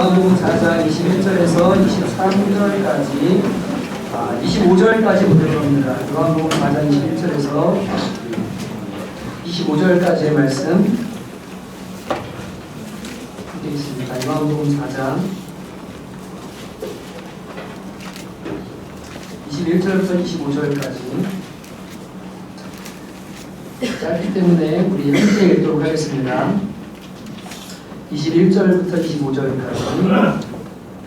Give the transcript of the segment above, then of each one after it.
요한복음 4장 21절에서 23절까지 25절까지 보도록 합니다. 요한복음 4장 21절에서 25절까지의 말씀 보겠습니다. 요한복음 4장 21절부터 25절까지 짧기 때문에 우리 함께 읽도록 하겠습니다. 21절부터 25절까지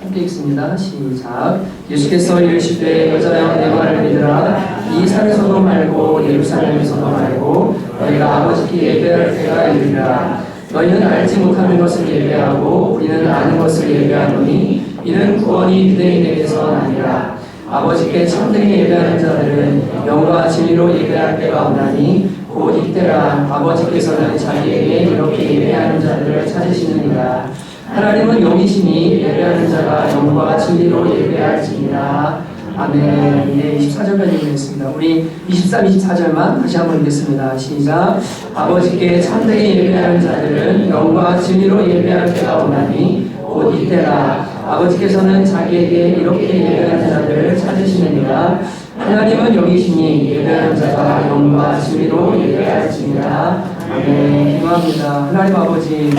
함께 읽습니다. 시작. 예수께서 이르시되 여자여 내 말을 믿으라. 이 산에서도 말고 예루살렘에서도 말고 너희가 아버지께 예배할 때가 이르리라. 너희는 알지 못하는 것을 예배하고 우리는 아는 것을 예배하노니 이는 구원이 유대인에게서 아니라 아버지께 참되게 예배하는 자들은 영과 진리로 예배할 때가 오나니 곧 이때라. 아버지께서는 자기에게 이렇게 예배하는 자들을 찾으시느니라. 하나님은 영이시니 예배하는 자가 영과 진리로 예배할지니라. 아멘. 네, 24절까지 읽겠습니다. 우리 23, 24절만 다시 한번 읽겠습니다. 시작. 아버지께 참되게 예배하는 자들은 영과 진리로 예배할 때가 오나니 곧 이때라. 아버지께서는 자기에게 이렇게 예배하는 자들을 찾으시느니라. 하나님은 영이시니 예배하는 자가 영과 진리로 예배할지니라. 아멘. 기도합니다. 하나님 아버지,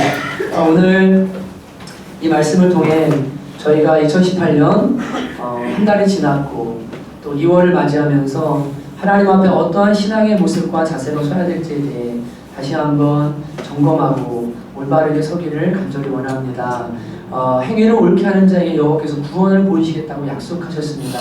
오늘 이 말씀을 통해 저희가 2018년 한 달이 지났고 또 2월을 맞이하면서 하나님 앞에 어떠한 신앙의 모습과 자세로 서야 될지에 대해 다시 한번 점검하고 올바르게 서기를 간절히 원합니다. 행위를 옳게 하는 자에게 여호와께서 구원을 보이시겠다고 약속하셨습니다.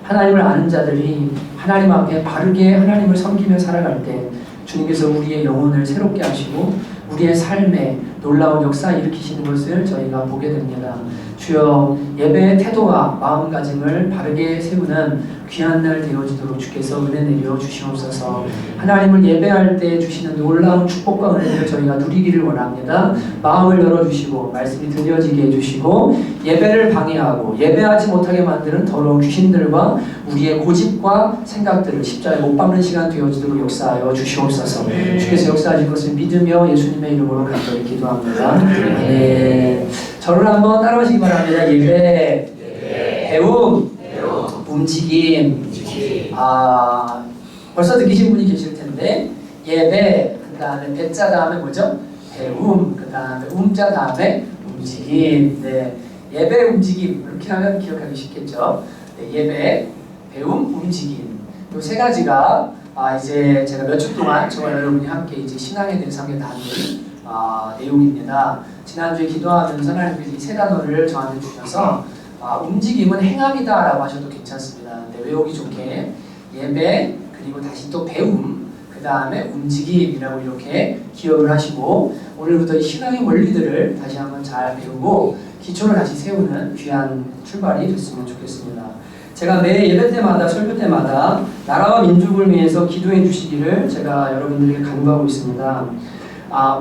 하나님을 아는 자들이 하나님 앞에 바르게 하나님을 섬기며 살아갈 때 주님께서 우리의 영혼을 새롭게 하시고 우리의 삶에 놀라운 역사 일으키시는 것을 저희가 보게 됩니다. 주여, 예배의 태도와 마음가짐을 바르게 세우는 귀한 날 되어지도록 주께서 은혜 내려 주시옵소서. 하나님을 예배할 때 주시는 놀라운 축복과 은혜를 저희가 누리기를 원합니다. 마음을 열어주시고 말씀이 들려지게 해주시고 예배를 방해하고 예배하지 못하게 만드는 더러운 귀신들과 우리의 고집과 생각들을 십자가에 못 박는 시간 되어지도록 역사하여 주시옵소서. 주께서 역사하실 것을 믿으며 예수님의 이름으로 간절히 기도합니다. 네. 저를 한번 따라하시기 바랍니다. 예배, 배움, 움직임. 벌써 느끼신 분이 계실 텐데 예배, 그 다음에 배자 다음에 뭐죠? 배움, 그 다음에 움자 다음에 움직임. 네. 예배, 움직임 이렇게 하면 기억하기 쉽겠죠. 네. 예배, 배움, 움직임. 이 세 가지가 이제 제가 몇 주 동안 저와 여러분이 함께 이제 신앙에 대해서 함께 나눈 내용입니다. 지난주에 기도하면서 하나님께서 이 세 단어를 저한테 주셔서 움직임은 행함이다 라고 하셔도 괜찮습니다. 근데 외우기 좋게 예배, 그리고 다시 또 배움, 그 다음에 움직임이라고 이렇게 기억을 하시고 오늘부터 이 신앙의 원리들을 다시 한번 잘 배우고 기초를 다시 세우는 귀한 출발이 됐으면 좋겠습니다. 제가 매 예배 때마다 설교 때마다 나라와 민족을 위해서 기도해 주시기를 제가 여러분들에게 간구하고 있습니다.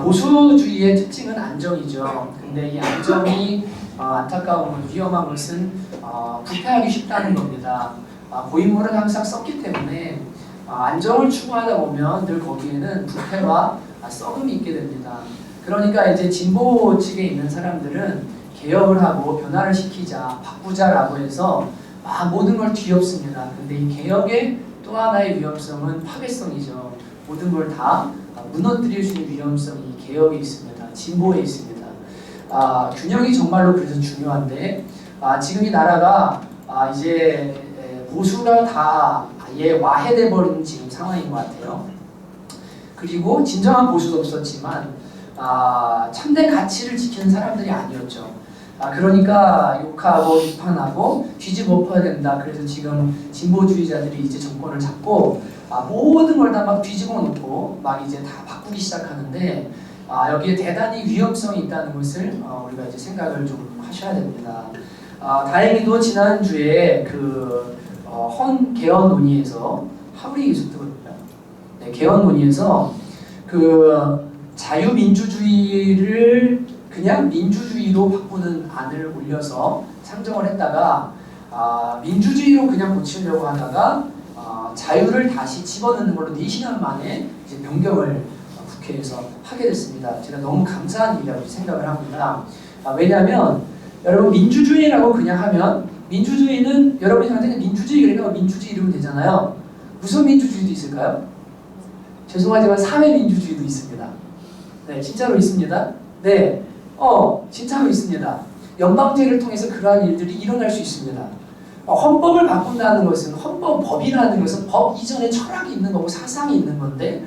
보수주의의 특징은 안정이죠. 근데 이 안정이 안타까운 건 위험한 것은 부패하기 쉽다는 겁니다. 고인물은 항상 썩기 때문에 안정을 추구하다 보면 늘 거기에는 부패와 썩음이 있게 됩니다. 그러니까 이제 진보 측에 있는 사람들은 개혁을 하고 변화를 시키자, 바꾸자라고 해서 모든 걸 뒤엎습니다. 근데 이 개혁의 또 하나의 위험성은 파괴성이죠. 모든 걸 다 무너뜨릴 수 있는 위험성이 개혁에 있습니다. 진보에 있습니다. 균형이 정말로 그래서 중요한데 지금 이 나라가 이제 보수가 다 아예 와해돼 버린 지금 상황인 것 같아요. 그리고 진정한 보수도 없었지만 참된 가치를 지키는 사람들이 아니었죠. 그러니까 욕하고 비판하고 뒤집어 엎어야 된다. 그래서 지금 진보주의자들이 이제 정권을 잡고 모든 걸 다 막 뒤집어 놓고 막 이제 다 바꾸기 시작하는데 여기에 대단히 위험성이 있다는 것을 우리가 이제 생각을 좀 하셔야 됩니다. 다행히도 지난주에 그 헌 개헌 논의에서 하울이 있었거든요. 네, 개헌 논의에서 그 자유민주주의를 그냥 민주주의로 바꾸는 안을 올려서 상정을 했다가 민주주의로 그냥 고치려고 하다가 자유를 다시 집어넣는 걸로 4시간 만에 이제 변경을 국회에서 하게 됐습니다. 제가 너무 감사한 일이라고 생각을 합니다. 왜냐하면 여러분 민주주의라고 그냥 하면 민주주의는 여러분이 생각하는 민주주의 그러니까 민주주의 이러면 되잖아요. 무슨 민주주의도 있을까요? 죄송하지만 사회민주주의도 있습니다. 네, 진짜로 있습니다. 네, 진짜로 있습니다. 연방제를 통해서 그러한 일들이 일어날 수 있습니다. 헌법을 바꾼다는 것은 법이라는 것은 법 이전에 철학이 있는 거고 사상이 있는 건데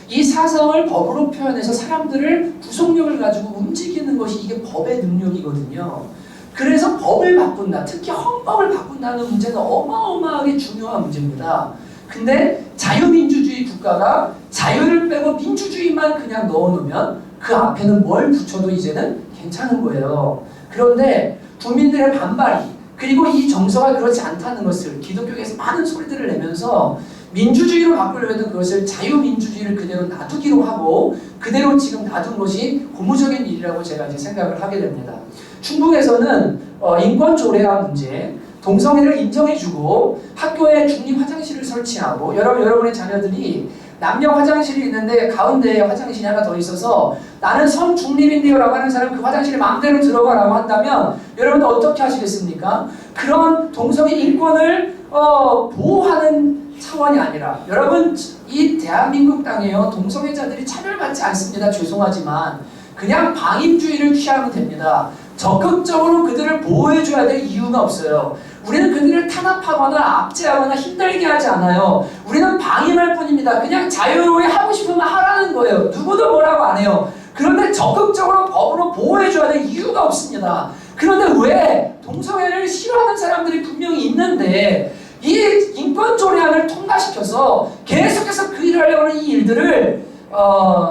이 사상을 법으로 표현해서 사람들을 구속력을 가지고 움직이는 것이 이게 법의 능력이거든요. 그래서 법을 바꾼다, 특히 헌법을 바꾼다는 문제는 어마어마하게 중요한 문제입니다. 근데 자유민주주의 국가가 자유를 빼고 민주주의만 그냥 넣어놓으면 그 앞에는 뭘 붙여도 이제는 괜찮은 거예요. 그런데 국민들의 반발이 그리고 이 정서가 그렇지 않다는 것을 기독교에서 많은 소리들을 내면서 민주주의로 바꾸려면 그것을 자유민주주의를 그대로 놔두기로 하고 그대로 지금 놔둔 것이 고무적인 일이라고 제가 이제 생각을 하게 됩니다. 충북에서는 인권 조례화 문제, 동성애를 인정해주고 학교에 중립 화장실을 설치하고 여러분의 자녀들이 남녀 화장실이 있는데 가운데에 화장실이 하나 더 있어서 나는 성중립인데요 라고 하는 사람 그 화장실에 마음대로 들어가라고 한다면 여러분들 어떻게 하시겠습니까? 그런 동성애 인권을 보호하는 차원이 아니라 여러분 이 대한민국 땅에요 동성애자들이 차별받지 않습니다. 죄송하지만 그냥 방임주의를 취하면 됩니다. 적극적으로 그들을 보호해줘야 될 이유가 없어요. 우리는 그들을 탄압하거나 압제하거나 힘들게 하지 않아요. 우리는 방임할 뿐입니다. 그냥 자유로이 하고 싶으면 하라는 거예요. 누구도 뭐라고 안 해요. 그런데 적극적으로 법으로 보호해줘야 될 이유가 없습니다. 그런데 왜 동성애를 싫어하는 사람들이 분명히 있는데 이 인권조례안을 통과시켜서 계속해서 그 일을 하려고 하는 이 일들을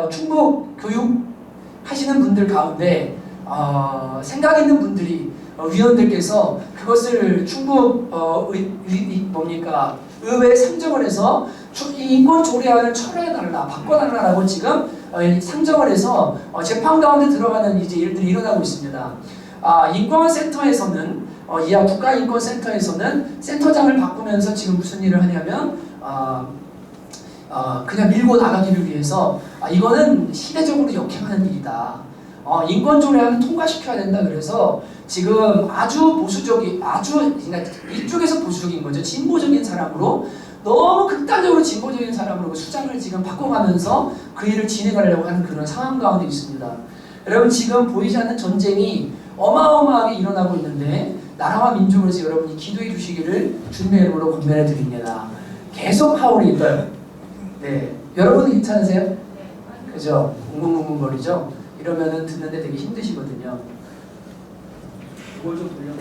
충북 교육하시는 분들 가운데 생각 있는 분들이 위원들께서 그것을 충북 의회 상정을 해서 이 인권 조례안을 철회해달라, 바꿔달라라고 지금 상정을 해서 재판 가운데 들어가는 이제 일들이 일어나고 있습니다. 인권센터에서는 이하 국가인권센터에서는 센터장을 바꾸면서 지금 무슨 일을 하냐면 그냥 밀고 나가기를 위해서 이거는 시대적으로 역행하는 일이다. 인권조례안을 통과시켜야 된다. 그래서 지금 아주 보수적인, 그러니까 이쪽에서 보수적인 거죠. 진보적인 사람으로 너무 극단적으로 진보적인 사람으로 수장을 지금 바꿔가면서 그 일을 진행하려고 하는 그런 상황 가운데 있습니다. 여러분 지금 보이지 않는 전쟁이 어마어마하게 일어나고 있는데 나라와 민족을 위해서 여러분이 기도해 주시기를 주님의 이름으로 권면해 드립니다. 계속 하울이 있어요. 네, 여러분 괜찮으세요? 그죠? 웅웅웅웅거리죠? 이러면은 듣는데 되게 힘드시거든요. 이걸 좀 돌려.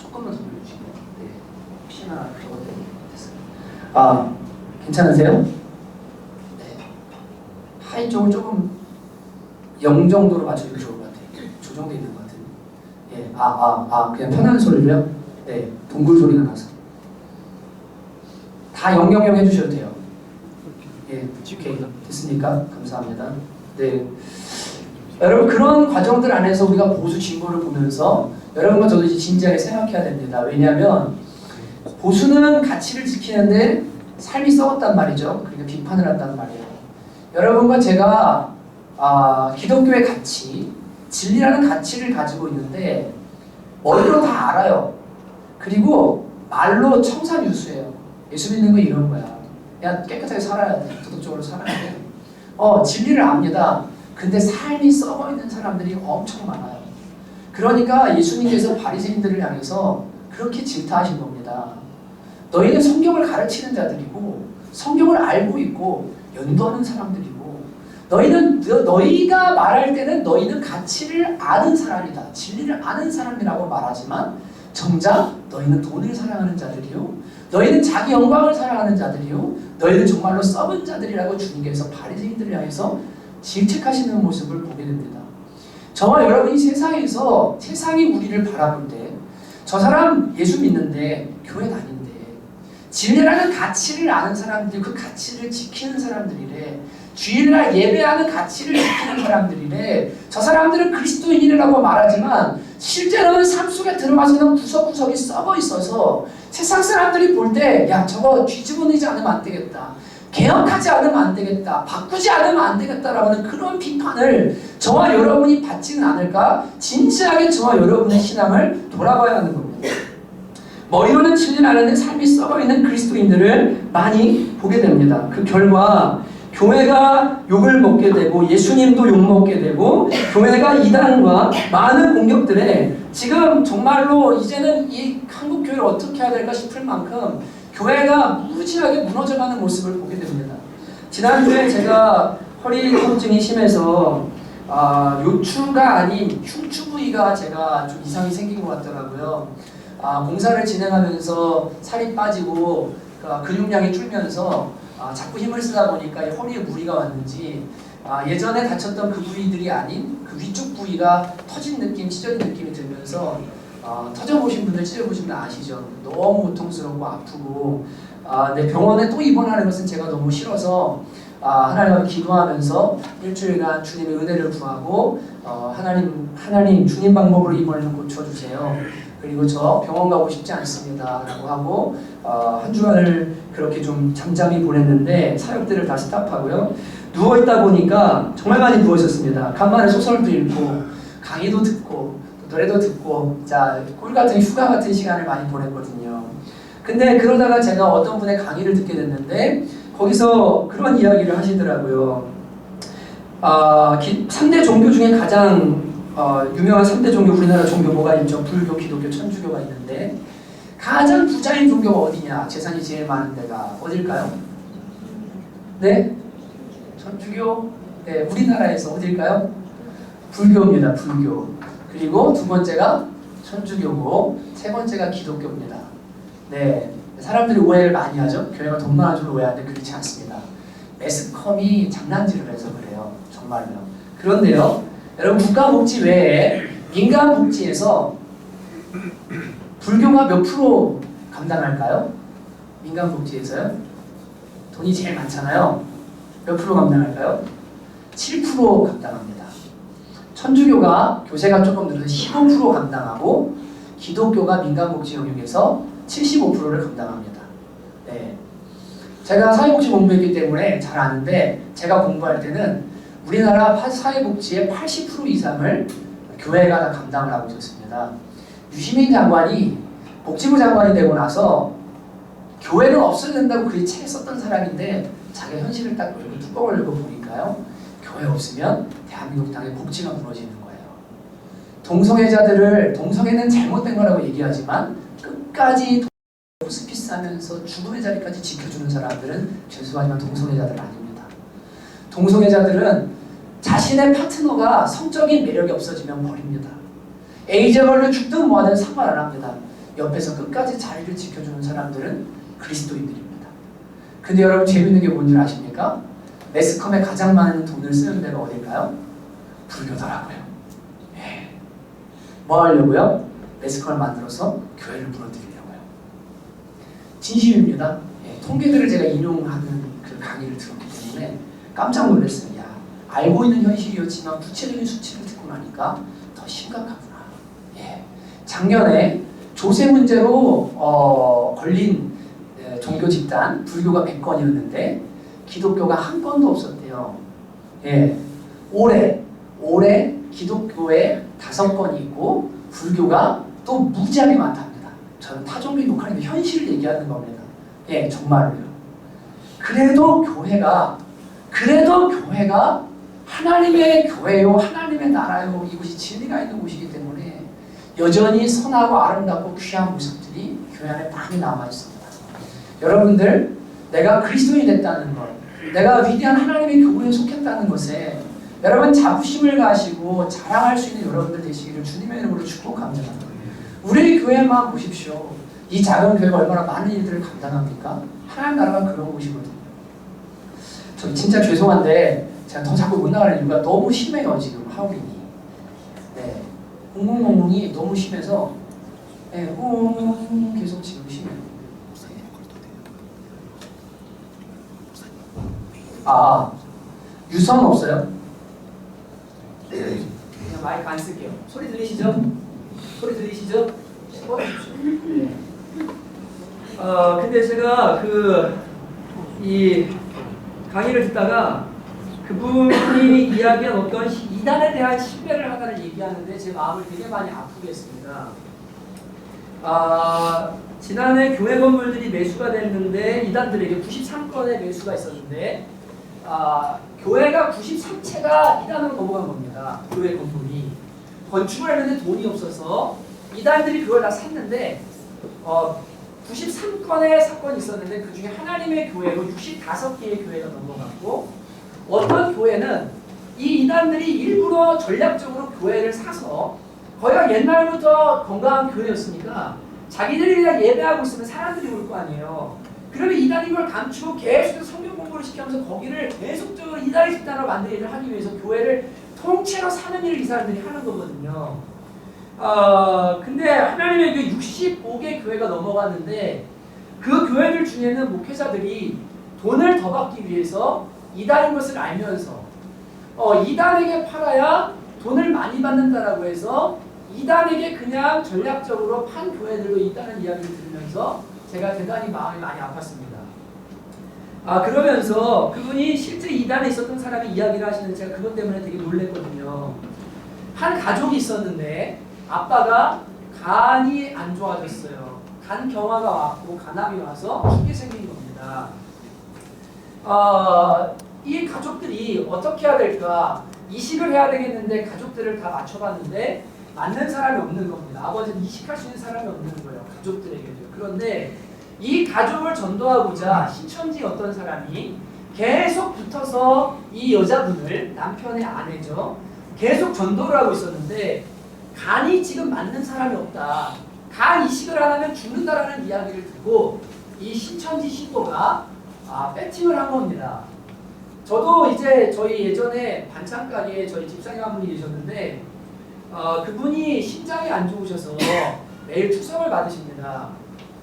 조금만 더 돌려주시면. 네, 혹시나 그거 됐어요. 괜찮으세요? 네. 하이 쪽은 조금 0 정도로 맞춰주면 좋을 것 같아요. 저 정도 있는 것 같아요. 예, 그냥 편한 소리로요? 네, 동굴 소리가 나서. 다 000 해주셔도 돼요. 예, 오케이. 됐습니까? 감사합니다. 네. 여러분 그런 과정들 안에서 우리가 보수 진보를 보면서 여러분과 저도 이제 진지하게 생각해야 됩니다. 왜냐하면 보수는 가치를 지키는데 삶이 썩었단 말이죠. 그러니까 비판을 한다는 말이에요. 여러분과 제가 기독교의 가치, 진리라는 가치를 가지고 있는데 머리로 다 알아요. 그리고 말로 청산유수예요. 예수 믿는 거 이런 거야. 그냥 깨끗하게 살아야 돼. 도덕적으로 살아야 돼. 진리를 압니다. 근데 삶이 썩어있는 사람들이 엄청 많아요. 그러니까 예수님께서 바리새인들을 향해서 그렇게 질타하신 겁니다. 너희는 성경을 가르치는 자들이고 성경을 알고 있고 연구하는 사람들이고 너희가 말할 때는 너희는 가치를 아는 사람이다. 진리를 아는 사람이라고 말하지만 정작 너희는 돈을 사랑하는 자들이요. 너희는 자기 영광을 사랑하는 자들이요. 너희는 정말로 썩은 자들이라고 주님께서 바리새인들을 향해서 질책하시는 모습을 보게 됩니다. 저와 여러분이 세상에서 세상이 우리를 바라볼 때 저 사람 예수 믿는데 교회 다닌대. 진리라는 가치를 아는 사람들이 그 가치를 지키는 사람들이래. 주일날 예배하는 가치를 지키는 사람들이래. 저 사람들은 그리스도인이라고 말하지만 실제로는 삶 속에 들어가서는 구석구석이 썩어 있어서 세상 사람들이 볼 때 야 저거 뒤집어내지 않으면 안 되겠다. 개혁하지 않으면 안 되겠다, 바꾸지 않으면 안 되겠다라고 하는 그런 비판을 저와 여러분이 받지는 않을까? 진지하게 저와 여러분의 신앙을 돌아봐야 하는 겁니다. 머리로는 진리를 아는데 삶이 썩어있는 그리스도인들을 많이 보게 됩니다. 그 결과 교회가 욕을 먹게 되고 예수님도 욕먹게 되고 교회가 이단과 많은 공격들에 지금 정말로 이제는 이 한국 교회를 어떻게 해야 될까 싶을 만큼 교회가 무지하게 무너져가는 모습을 보게 됩니다. 지난주에 제가 허리 통증이 심해서 요추가 아닌 흉추 부위가 제가 좀 이상이 생긴 것 같더라고요. 공사를 진행하면서 살이 빠지고 근육량이 줄면서 자꾸 힘을 쓰다 보니까 허리에 무리가 왔는지 예전에 다쳤던 그 부위들이 아닌 그 위쪽 부위가 터진 느낌, 찢어진 느낌이 들면서 터져보신 분들, 찢어보신 분들 아시죠? 너무 고통스럽고 아프고 내 병원에 또 입원하는 것은 제가 너무 싫어서 하나님과 기도하면서 일주일간 주님의 은혜를 구하고 하나님 주님 방법으로 입원을 고쳐주세요. 그리고 저 병원 가고 싶지 않습니다 라고 하고 한 주간을 그렇게 좀 잠잠히 보냈는데 사역들을 다 스탑하고요. 누워있다 보니까 정말 많이 누워있었습니다. 간만에 소설도 읽고 강의도 듣고 노래도 듣고 꿀같은 휴가 같은 시간을 많이 보냈거든요. 근데 그러다가 제가 어떤 분의 강의를 듣게 됐는데 거기서 그런 이야기를 하시더라고요. 3대 종교 중에 가장 유명한 3대 종교, 우리나라 종교 뭐가 있죠? 불교, 기독교, 천주교가 있는데 가장 부자인 종교가 어디냐? 재산이 제일 많은 데가 어딜까요? 네? 천주교? 네, 우리나라에서 어딜까요? 불교입니다. 불교. 그리고 두 번째가 천주교고 세 번째가 기독교입니다. 네, 사람들이 오해를 많이 하죠. 교회가 돈 많은 줄 오해하는데 그렇지 않습니다. 매스컴이 장난질을 해서 그래요. 정말로요. 그런데요, 여러분 국가복지 외에 민간복지에서 불교가 몇 프로 감당할까요? 민간복지에서요? 돈이 제일 많잖아요. 몇 프로 감당할까요? 7% 감당합니다. 천주교가 교세가 조금 늘어서 15% 감당하고 기독교가 민간복지 영역에서 75%를 감당합니다. 네. 제가 사회복지 공부했기 때문에 잘 아는데 제가 공부할 때는 우리나라 사회복지의 80% 이상을 교회가 다 감당을 하고 있었습니다. 유시민 장관이 복지부 장관이 되고 나서 교회는 없어야 된다고 그 책에 썼던 사람인데 자기 현실을 딱 열고 뚜껑을 열고 보니까요. 교회 없으면 대한민국 땅의 복지가 무너지는 거예요. 동성애는 잘못된 거라고 얘기하지만 끝까지 호스피스 하면서 죽음의 자리까지 지켜주는 사람들은 죄송하지만 동성애자들 아닙니다. 동성애자들은 자신의 파트너가 성적인 매력이 없어지면 버립니다. 에이즈에 걸려 죽든 뭐하든 상관 안 합니다. 옆에서 끝까지 자리를 지켜주는 사람들은 그리스도인들입니다. 근데 여러분 재밌는 게 뭔지 아십니까? 매스컴에 가장 많은 돈을 쓰는 데가 어딜까요? 불교더라고요. 예. 뭐 하려고요? 매스컴을 만들어서 교회를 무너뜨리려고요. 진심입니다. 예. 통계들을 제가 인용하는 그 강의를 들었기 때문에 깜짝 놀랐어요. 야, 알고 있는 현실이었지만 구체적인 수치를 듣고 나니까 더 심각하구나. 예. 작년에 조세 문제로 걸린 종교 집단, 불교가 100건이었는데 기독교가 한 건도 없었대요. 예. 올해 기독교에 5건이 있고 불교가 또 무지하게 많답니다. 저는 타종교 욕하는 게 현실을 얘기하는 겁니다. 예, 정말로요. 그래도 교회가 하나님의 교회요, 하나님의 나라요, 이곳이 진리가 있는 곳이기 때문에 여전히 선하고 아름답고 귀한 모습들이 교회 안에 많이 남아 있습니다. 여러분들, 내가 그리스도인이 됐다는 것, 내가 위대한 하나님의 교회에 속했다는 것에 여러분 자부심을 가지고 자랑할 수 있는 여러분들 되시기를 주님의 이름으로 축복합니다. 우리 교회만 보십시오. 이 작은 교회가 얼마나 많은 일들을 감당합니까? 하나님 나라가 그런 곳이거든요. 저 진짜 죄송한데 제가 더 자꾸 못 나가는 이유가 너무 심해요. 지금 하울링이. 네, 웅웅웅웅이 너무 심해서 네, 웅웅웅 계속 지금 심해요. 유선 없어요? 그냥 마이크 안 쓸게요. 소리 들리시죠? 소리 들리시죠? 네. 근데 제가 이 강의를 듣다가 그분이 이야기한 어떤 이단에 대한 신뢰를 하나를 얘기하는데 제 마음을 되게 많이 아프게 했습니다. 지난해 교회 건물들이 매수가 됐는데 이단들에게 93건의 매수가 있었는데 교회가 93채가 이단으로 넘어간 겁니다. 교회 건물이. 건축을 했는데 돈이 없어서 이단들이 그걸 다 샀는데 93건의 사건이 있었는데 그 중에 하나님의 교회로 65개의 교회가 넘어갔고 어떤 교회는 이 이단들이 일부러 전략적으로 교회를 사서 거기가 옛날부터 건강한 교회였으니까 자기들이 그냥 예배하고 있으면 사람들이 올 거 아니에요. 그러면 이단이 그걸 감추고 계속 성경 공부를 시키면서 거기를 계속적으로 이단의 집단으로 만드는 일을 하기 위해서 교회를 통째로 사는 일을 이 사람들이 하는 거거든요. 근데 하나님의 그 65개 교회가 넘어갔는데 그 교회들 중에는 목회자들이 돈을 더 받기 위해서 이단인 것을 알면서 이단에게 팔아야 돈을 많이 받는다라고 해서 이단에게 그냥 전략적으로 판 교회들도 있다는 이야기를 들으면서 제가 대단히 마음이 많이 아팠습니다. 그러면서 그분이 실제 이단에 있었던 사람이 이야기를 하시는데 제가 그것 때문에 되게 놀랐거든요. 한 가족이 있었는데 아빠가 간이 안 좋아졌어요. 간경화가 왔고 간암이 와서 죽게 생긴 겁니다. 이 가족들이 어떻게 해야 될까? 이식을 해야 되겠는데 가족들을 다 맞춰봤는데 맞는 사람이 없는 겁니다. 아버지는 이식할 수 있는 사람이 없는 거예요. 가족들에게도. 그런데 이 가족을 전도하고자 신천지 어떤 사람이 계속 붙어서 이 여자분을 남편의 아내죠. 계속 전도를 하고 있었는데 간이 지금 맞는 사람이 없다. 간 이식을 안 하면 죽는다라는 이야기를 듣고 이 신천지 신도가 배팅을 한 겁니다. 저도 이제 저희 예전에 반찬 가게에 저희 집사님 한 분이 계셨는데 그분이 심장이 안 좋으셔서 매일 투석을 받으십니다.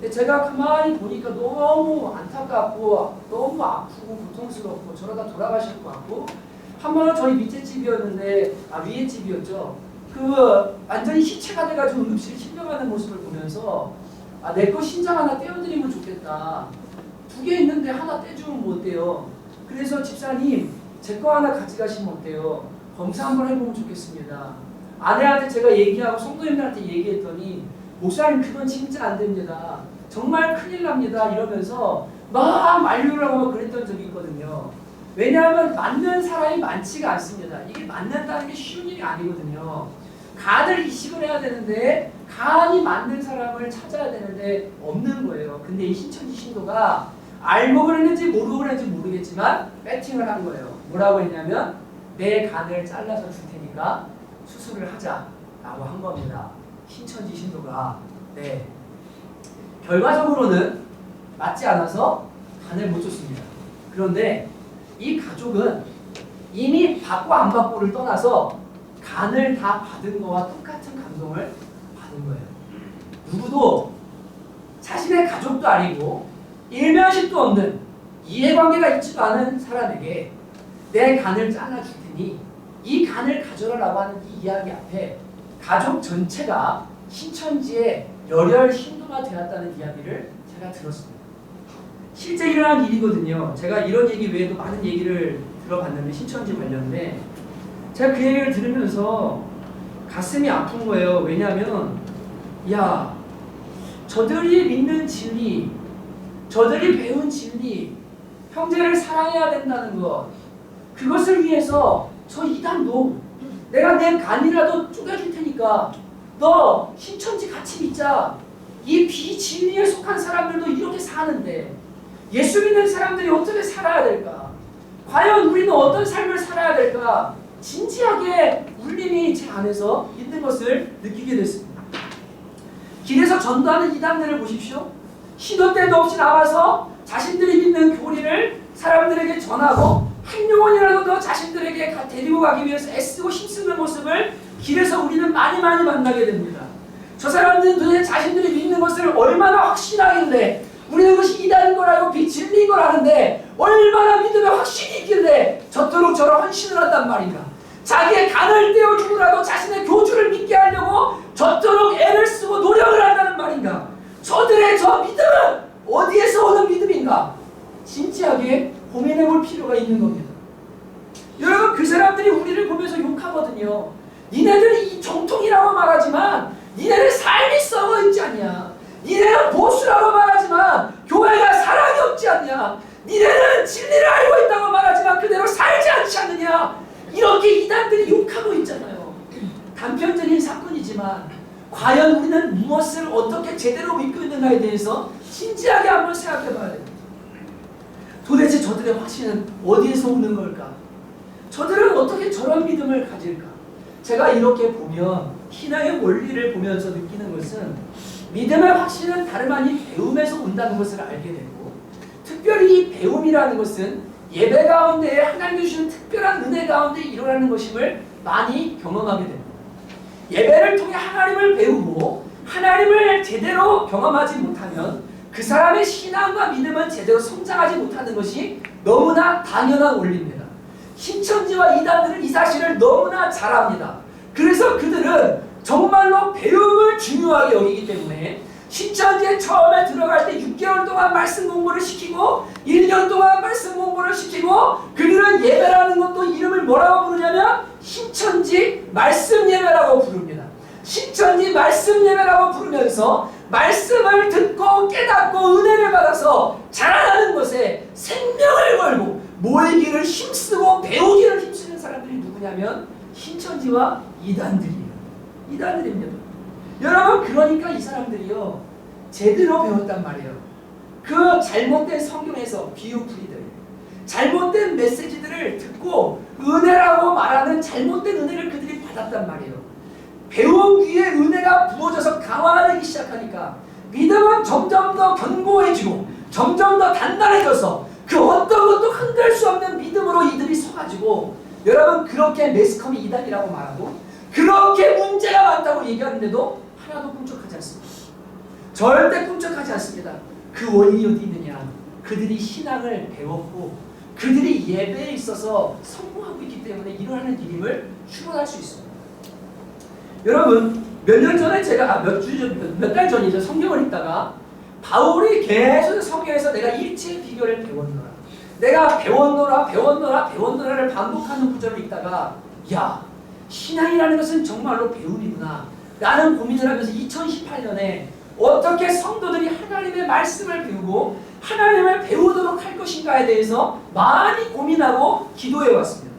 근데 제가 가만히 보니까 너무 안타깝고 너무 아프고 고통스럽고 저러다 돌아가실 것 같고 한 번은 저희 밑에 집이었는데 위에 집이었죠. 그 완전히 시체가 돼가지고 응급실에 실려가는 모습을 보면서 내 거 신장 하나 떼어드리면 좋겠다. 2개 있는데 하나 떼주면 뭐 어때요? 그래서 집사님 제 거 하나 가져가시면 어때요? 검사 한번 해보면 좋겠습니다. 아내한테 제가 얘기하고 성도님들한테 얘기했더니 목사님 그건 진짜 안 됩니다. 정말 큰일 납니다. 이러면서 막 만류를 하고 그랬던 적이 있거든요. 왜냐하면 맞는 사람이 많지가 않습니다. 이게 맞는다는 게 쉬운 일이 아니거든요. 간을 이식을 해야 되는데 간이 맞는 사람을 찾아야 되는데 없는 거예요. 근데 이 신천지 신도가 알고 그랬는지 모르고 그랬는지 모르겠지만 배팅을 한 거예요. 뭐라고 했냐면 내 간을 잘라서 줄 테니까 수술을 하자라고 한 겁니다. 신천지 신도가. 네. 결과적으로는 맞지 않아서 간을 못 줬습니다. 그런데 이 가족은 이미 받고 안 받고를 떠나서 간을 다 받은 거와 똑같은 감동을 받은 거예요. 누구도 자신의 가족도 아니고 일면식도 없는 이해관계가 있지도 않은 사람에게 내 간을 잘라줄 테니 이 간을 가져라라고 하는 이 이야기 앞에 가족 전체가 신천지의 열혈 신도가 되었다는 이야기를 제가 들었습니다. 실제 일어난 일이거든요. 제가 이런 얘기 외에도 많은 얘기를 들어봤는데 신천지 관련돼 제가 그 얘기를 들으면서 가슴이 아픈 거예요. 왜냐하면 저들이 믿는 진리, 저들이 배운 진리, 형제를 사랑해야 된다는 것, 그것을 위해서 저 이단도 내가 내 간이라도 쪼개줄 테니까 너 신천지 같이 믿자. 이 비진리에 속한 사람들도 이렇게 사는데 예수 믿는 사람들이 어떻게 살아야 될까? 과연 우리는 어떤 삶을 살아야 될까? 진지하게 울림이 제 안에서 있는 것을 느끼게 됐습니다. 길에서 전도하는 이단들을 보십시오. 시도 때도 없이 나와서 자신들이 믿는 교리를 사람들에게 전하고 한 영혼이라도 더 자신들에게 데리고 가기 위해서 애쓰고 힘쓰는 모습을 길에서 우리는 많이 만나게 됩니다. 저 사람들은 도대체 자신들이 믿는 것을 얼마나 확신하길래 우리는 그것이 이단인 걸 알고 비진리인 걸 아는데 얼마나 믿음에 확신이 있길래 저토록 저런 헌신을 한단 말인가. 자기의 간을 떼어주고라도 자신의 교주를 믿게 하려고 저토록 애를 쓰고 노력을 한다는 말인가. 저들의 저 믿음은 어디에서 오는 믿음인가. 진지하게 고민해 볼 필요가 있는 겁니다. 여러분, 그 사람들이 우리를 보면서 욕하거든요. 니네들이 이 정통이라고 말하지만 니네는 삶이 썩어 있지 않냐. 니네는 보수라고 말하지만 교회가 사랑이 없지 않냐. 니네는 진리를 알고 있다고 말하지만 그대로 살지 않지 않느냐. 이렇게 이단들이 욕하고 있잖아요. 단편적인 사건이지만 과연 우리는 무엇을 어떻게 제대로 믿고 있는가에 대해서 진지하게 한번 생각해 봐야 됩니다. 도대체 저들의 확신은 어디에서 오는 걸까? 저들은 어떻게 저런 믿음을 가질까? 제가 이렇게 보면 신앙의 원리를 보면서 느끼는 것은 믿음의 확신은 다름 아닌 배움에서 온다는 것을 알게 되고, 특별히 이 배움이라는 것은 예배 가운데 하나님 주시는 특별한 은혜 가운데 일어나는 것임을 많이 경험하게 됩니다. 예배를 통해 하나님을 배우고 하나님을 제대로 경험하지 못하면 그 사람의 신앙과 믿음은 제대로 성장하지 못하는 것이 너무나 당연한 원리입니다. 신천지와 이단들은 이 사실을 너무나 잘 압니다. 그래서 그들은 정말로 배움을 중요하게 여기기 때문에 신천지에 처음에 들어갈 때 6개월 동안 말씀 공부를 시키고 1년 동안 말씀 공부를 시키고, 그들은 예배라는 것도 이름을 뭐라고 부르냐면 신천지 말씀 예배라고 부릅니다. 신천지 말씀 예배라고 부르면서 말씀을 듣고 깨닫고 은혜를 받아서 자라나는 것에 생명을 걸고 모이기를 힘쓰고 배우기를 힘쓰는 사람들이 누구냐면 신천지와 이단들이에요. 이단들입니다. 여러분, 그러니까 이 사람들이요 제대로 배웠단 말이에요. 그 잘못된 성경에서 비유풀이들, 잘못된 메시지들을 듣고 은혜라고 말하는 잘못된 은혜를 그들이 받았단 말이에요. 배운 뒤에 은혜가 부어져서 강화되기 시작하니까 믿음은 점점 더 견고해지고 점점 더 단단해져서 그 어떤 것도 흔들 수 없는 믿음으로 이들이 서가지고, 여러분, 그렇게 매스컴이 이단이라고 말하고 그렇게 문제가 많다고 얘기하는데도 하나도 꿈쩍하지 않습니다. 절대 꿈쩍하지 않습니다. 그 원인이 어디 있느냐? 그들이 신앙을 배웠고 그들이 예배에 있어서 성공하고 있기 때문에 일어나는 일임을 추론할 수 있습니다. 여러분, 몇 년 전에 제가 몇 달 전이죠. 성경을 읽다가 바울이 계속 성경에서 내가 일체 비결을 배웠노라, 내가 배웠노라를 반복하는 구절을 읽다가, 야, 신앙이라는 것은 정말로 배움이구나 라는 고민을 하면서 2018년에 어떻게 성도들이 하나님의 말씀을 배우고 하나님을 배우도록 할 것인가에 대해서 많이 고민하고 기도해 왔습니다.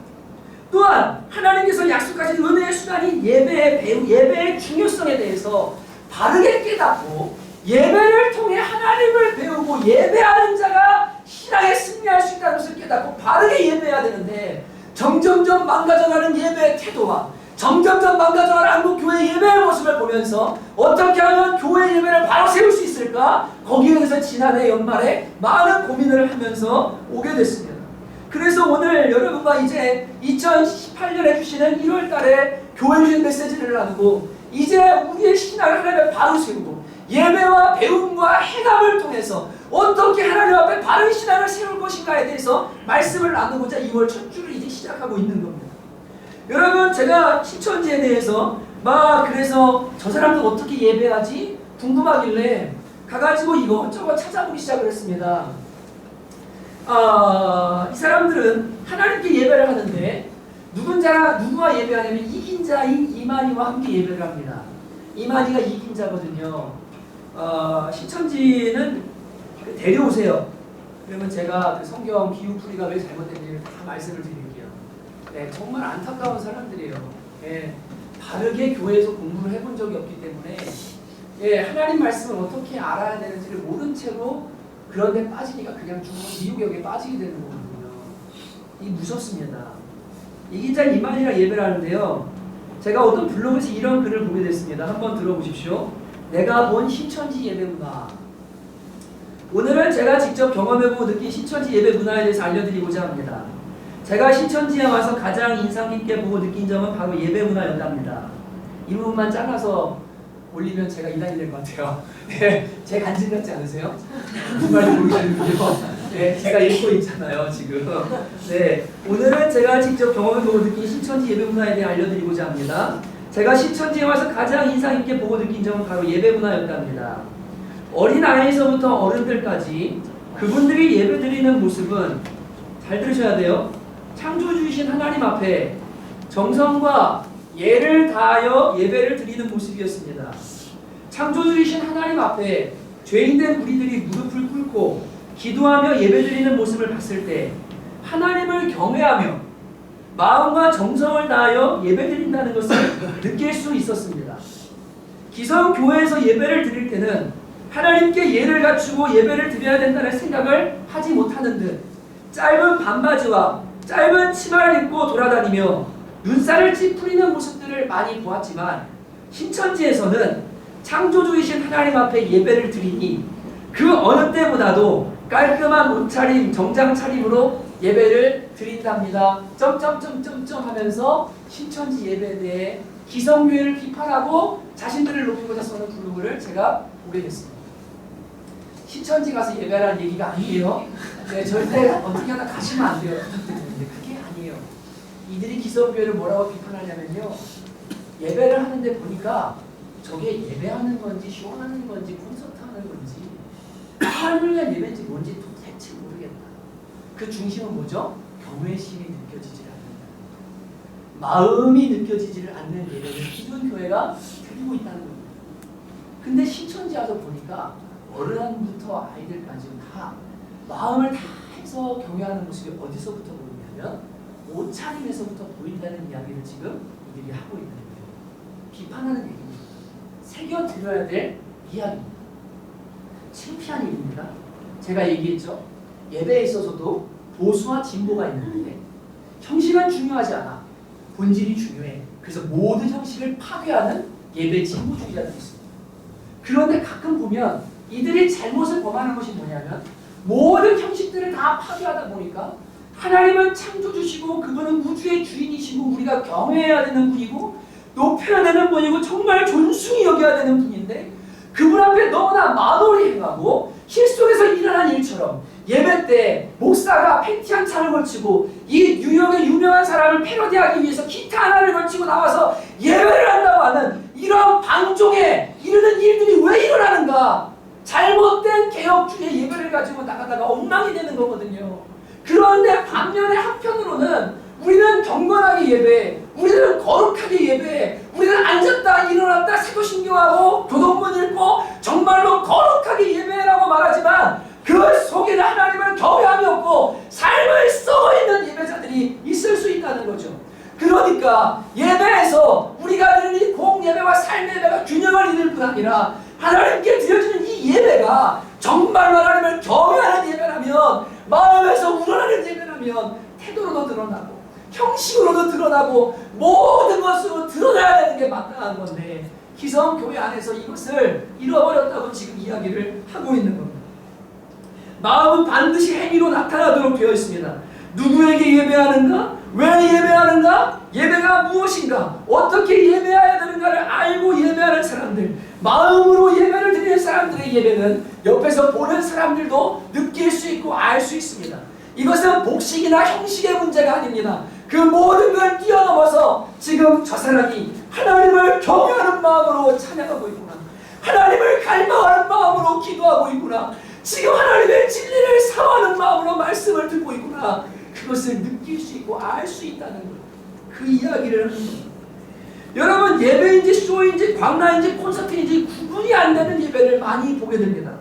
또한 하나님께서 약속하신 은혜의 수단인 예배의 중요성에 대해서 바르게 깨닫고 예배를 통해 하나님을 배우고 예배하는 자가 신앙에 승리할 수 있다는 것을 깨닫고 바르게 예배해야 되는데, 점점점 망가져가는 예배의 태도와 점점점 망가져가는 한국교회 예배의 모습을 보면서 어떻게 하면 교회 예배를 바로 세울 수 있을까? 거기에 대해서 지난해 연말에 많은 고민을 하면서 오게 됐습니다. 그래서 오늘 여러분과 이제 2018년에 주시는 1월 달에 교회 주신 메시지를 나누고 이제 우리의 신앙을 하나님의 바로 세우고 예배와 배움과 행함을 통해서 어떻게 하나님 앞에 바른 신앙을 세울 것인가에 대해서 말씀을 나누고자 2월 첫 주를 이제 시작하고 있는 겁니다. 여러분, 제가 신천지에 대해서 그래서 저 사람들 어떻게 예배하지? 궁금하길래 가가지고 이것저것 찾아보기 시작을 했습니다. 이 사람들은 하나님께 예배를 하는데 누구와 예배하냐면 이긴 자인 이만희와 함께 예배를 합니다. 이만희가 이긴 자거든요. 신천지는 데려오세요. 그러면 제가 그 성경 비유풀이가 왜 잘못됐는지 다 말씀을 드릴게요. 네, 정말 안타까운 사람들이에요. 네, 바르게 교회에서 공부를 해본 적이 없기 때문에 하나님 말씀을 어떻게 알아야 되는지를 모른 채로 그런 데 빠지니까 그냥 미혹에 빠지게 되는 거거든요. 이 무섭습니다. 이긴 자 이만희랑 예배를 하는데요. 제가 어떤 블로그에서 이런 글을 보게 됐습니다. 한번 들어보십시오. 내가 본 신천지 예배 문화. 오늘은 제가 직접 경험해보고 느낀 신천지 예배 문화에 대해서 알려드리고자 합니다. 제가 신천지에 와서 가장 인상 깊게 보고 느낀 점은 바로 예배 문화였답니다. 이 부분만 잘라서 올리면 제가 이단이 될 것 같아요. 네, 제 간증 같지 않으세요? 무슨 말인지 모르겠는데요. 네, 제가 읽고 있잖아요, 지금. 네, 오늘은 제가 직접 경험해보고 느낀 신천지 예배 문화에 대해 알려드리고자 합니다. 제가 신천지에 와서 가장 인상 깊게 보고 느낀 점은 바로 예배 문화였답니다. 어린 아이에서부터 어른들까지 그분들이 예배 드리는 모습은 잘 들으셔야 돼요. 창조주이신 하나님 앞에 정성과 예를 다하여 예배를 드리는 모습이었습니다. 창조주이신 하나님 앞에 죄인된 우리들이 무릎을 꿇고 기도하며 예배드리는 모습을 봤을 때 하나님을 경외하며 마음과 정성을 다하여 예배드린다는 것을 느낄 수 있었습니다. 기성교회에서 예배를 드릴 때는 하나님께 예를 갖추고 예배를 드려야 된다는 생각을 하지 못하는 듯 짧은 반바지와 짧은 치마를 입고 돌아다니며 눈살을 찌푸리는 모습들을 많이 보았지만 신천지에서는 창조주이신 하나님 앞에 예배를 드리니 그 어느 때보다도 깔끔한 옷차림, 정장 차림으로 예배를 드린답니다. 점점점점점 하면서 신천지 예배에 대해 기성교회를 비판하고 자신들을 높이고자 써는 블로그를 제가 보게 됐습니다. 신천지 가서 예배하라는 얘기가 아니에요. 네, 절대 어떻게 하나 가시면 안 돼요. 부탁드리는데 그게 아니에요. 이들이 기성교회를 뭐라고 비판하냐면요. 예배를 하는데 보니까 저게 예배하는 건지 쇼하는 건지 콘서트 하는 건지 하나님을 위한 예배인지 뭔지 도대체 모르겠다. 그 중심은 뭐죠? 경외심이 느껴지질 않는다. 마음이 느껴지지를 않는 예배를 기존 교회가 드리고 있다는 겁니다. 근데 신천지 와서 보니까 어른부터 아이들까지 다 마음을 다해서 경외하는 모습이 어디서부터 보이냐면 옷차림에서부터 보인다는 이야기를 지금 이들이 하고 있는 거예요. 비판하는 얘기입니다. 새겨들어야 될 이야기입니다. 창피한 일입니다. 제가 얘기했죠. 예배에 있어서도 보수와 진보가 있는데 형식은 중요하지 않아. 본질이 중요해. 그래서 모든 형식을 파괴하는 예배 진보주의자들이 있습니다. 그런데 가끔 보면 이들이 잘못을 범하는 것이 뭐냐면 모든 형식들을 다 파괴하다 보니까 하나님은 창조주시고 그분은 우주의 주인이시고 우리가 경외해야 되는 분이고 높여야 되는 분이고 정말 존중히 여겨야 되는 분인데 그분 앞에 너무나 만홀히 행하고 실 속에서 일어난 일처럼 예배 때 목사가 팬티 한 차를 걸치고 이 뉴욕의 유명한 사람을 패러디하기 위해서 기타 하나를 걸치고 나와서 예배를 한다고 하는 이런 방종에 이르는 일들이 왜 일어나는가? 잘못된 개혁주의 예배를 가지고 나가다가 엉망이 되는 거거든요. 그런데 반면에 한편으로는 우리는 경건하게 예배, 우리는 거룩하게 예배, 우리는 앉았다 일어났다 사도신경하고 교동문 읽고 정말로 거룩하게 예배라고 말하지만 그 속에는 하나님을 경외함이 없고 삶을 썩어있는 예배자들이 있을 수 있다는 거죠. 그러니까 예배에서 우리가 드리는 이 공예배와 삶의 예배가 균형을 이룰 뿐 아니라 하나님께 드려지는 이 예배가 정말 하나님을 경외하는 예배라면 마음에서 우러나는 예배라면 태도로도 드러나고 형식으로도 드러나고 모든 것으로 드러나야 되는 게 마땅한 건데 기성교회 안에서 이것을 잃어버렸다고 지금 이야기를 하고 있는 겁니다. 마음은 반드시 행위로 나타나도록 되어 있습니다. 누구에게 예배하는가? 왜 예배하는가? 예배가 무엇인가? 어떻게 예배해야 되는가를 알고 예배하는 사람들, 마음으로 예배를 드리는 사람들의 예배는 옆에서 보는 사람들도 느낄 수 있고 알 수 있습니다. 이것은 복식이나 형식의 문제가 아닙니다. 그 모든 걸 뛰어넘어서 지금 저 사람이 하나님을 경외하는 마음으로 찬양하고 있구나. 하나님을 갈망하는 마음으로 기도하고 있구나. 지금 하나님의 진리를 사모하는 마음으로 말씀을 듣고 있구나. 그것을 느낄 수 있고 알 수 있다는 것. 그 이야기를 하는 겁니다. 여러분 예배인지 쇼인지 광라인지 콘서트인지 구분이 안 되는 예배를 많이 보게 됩니다.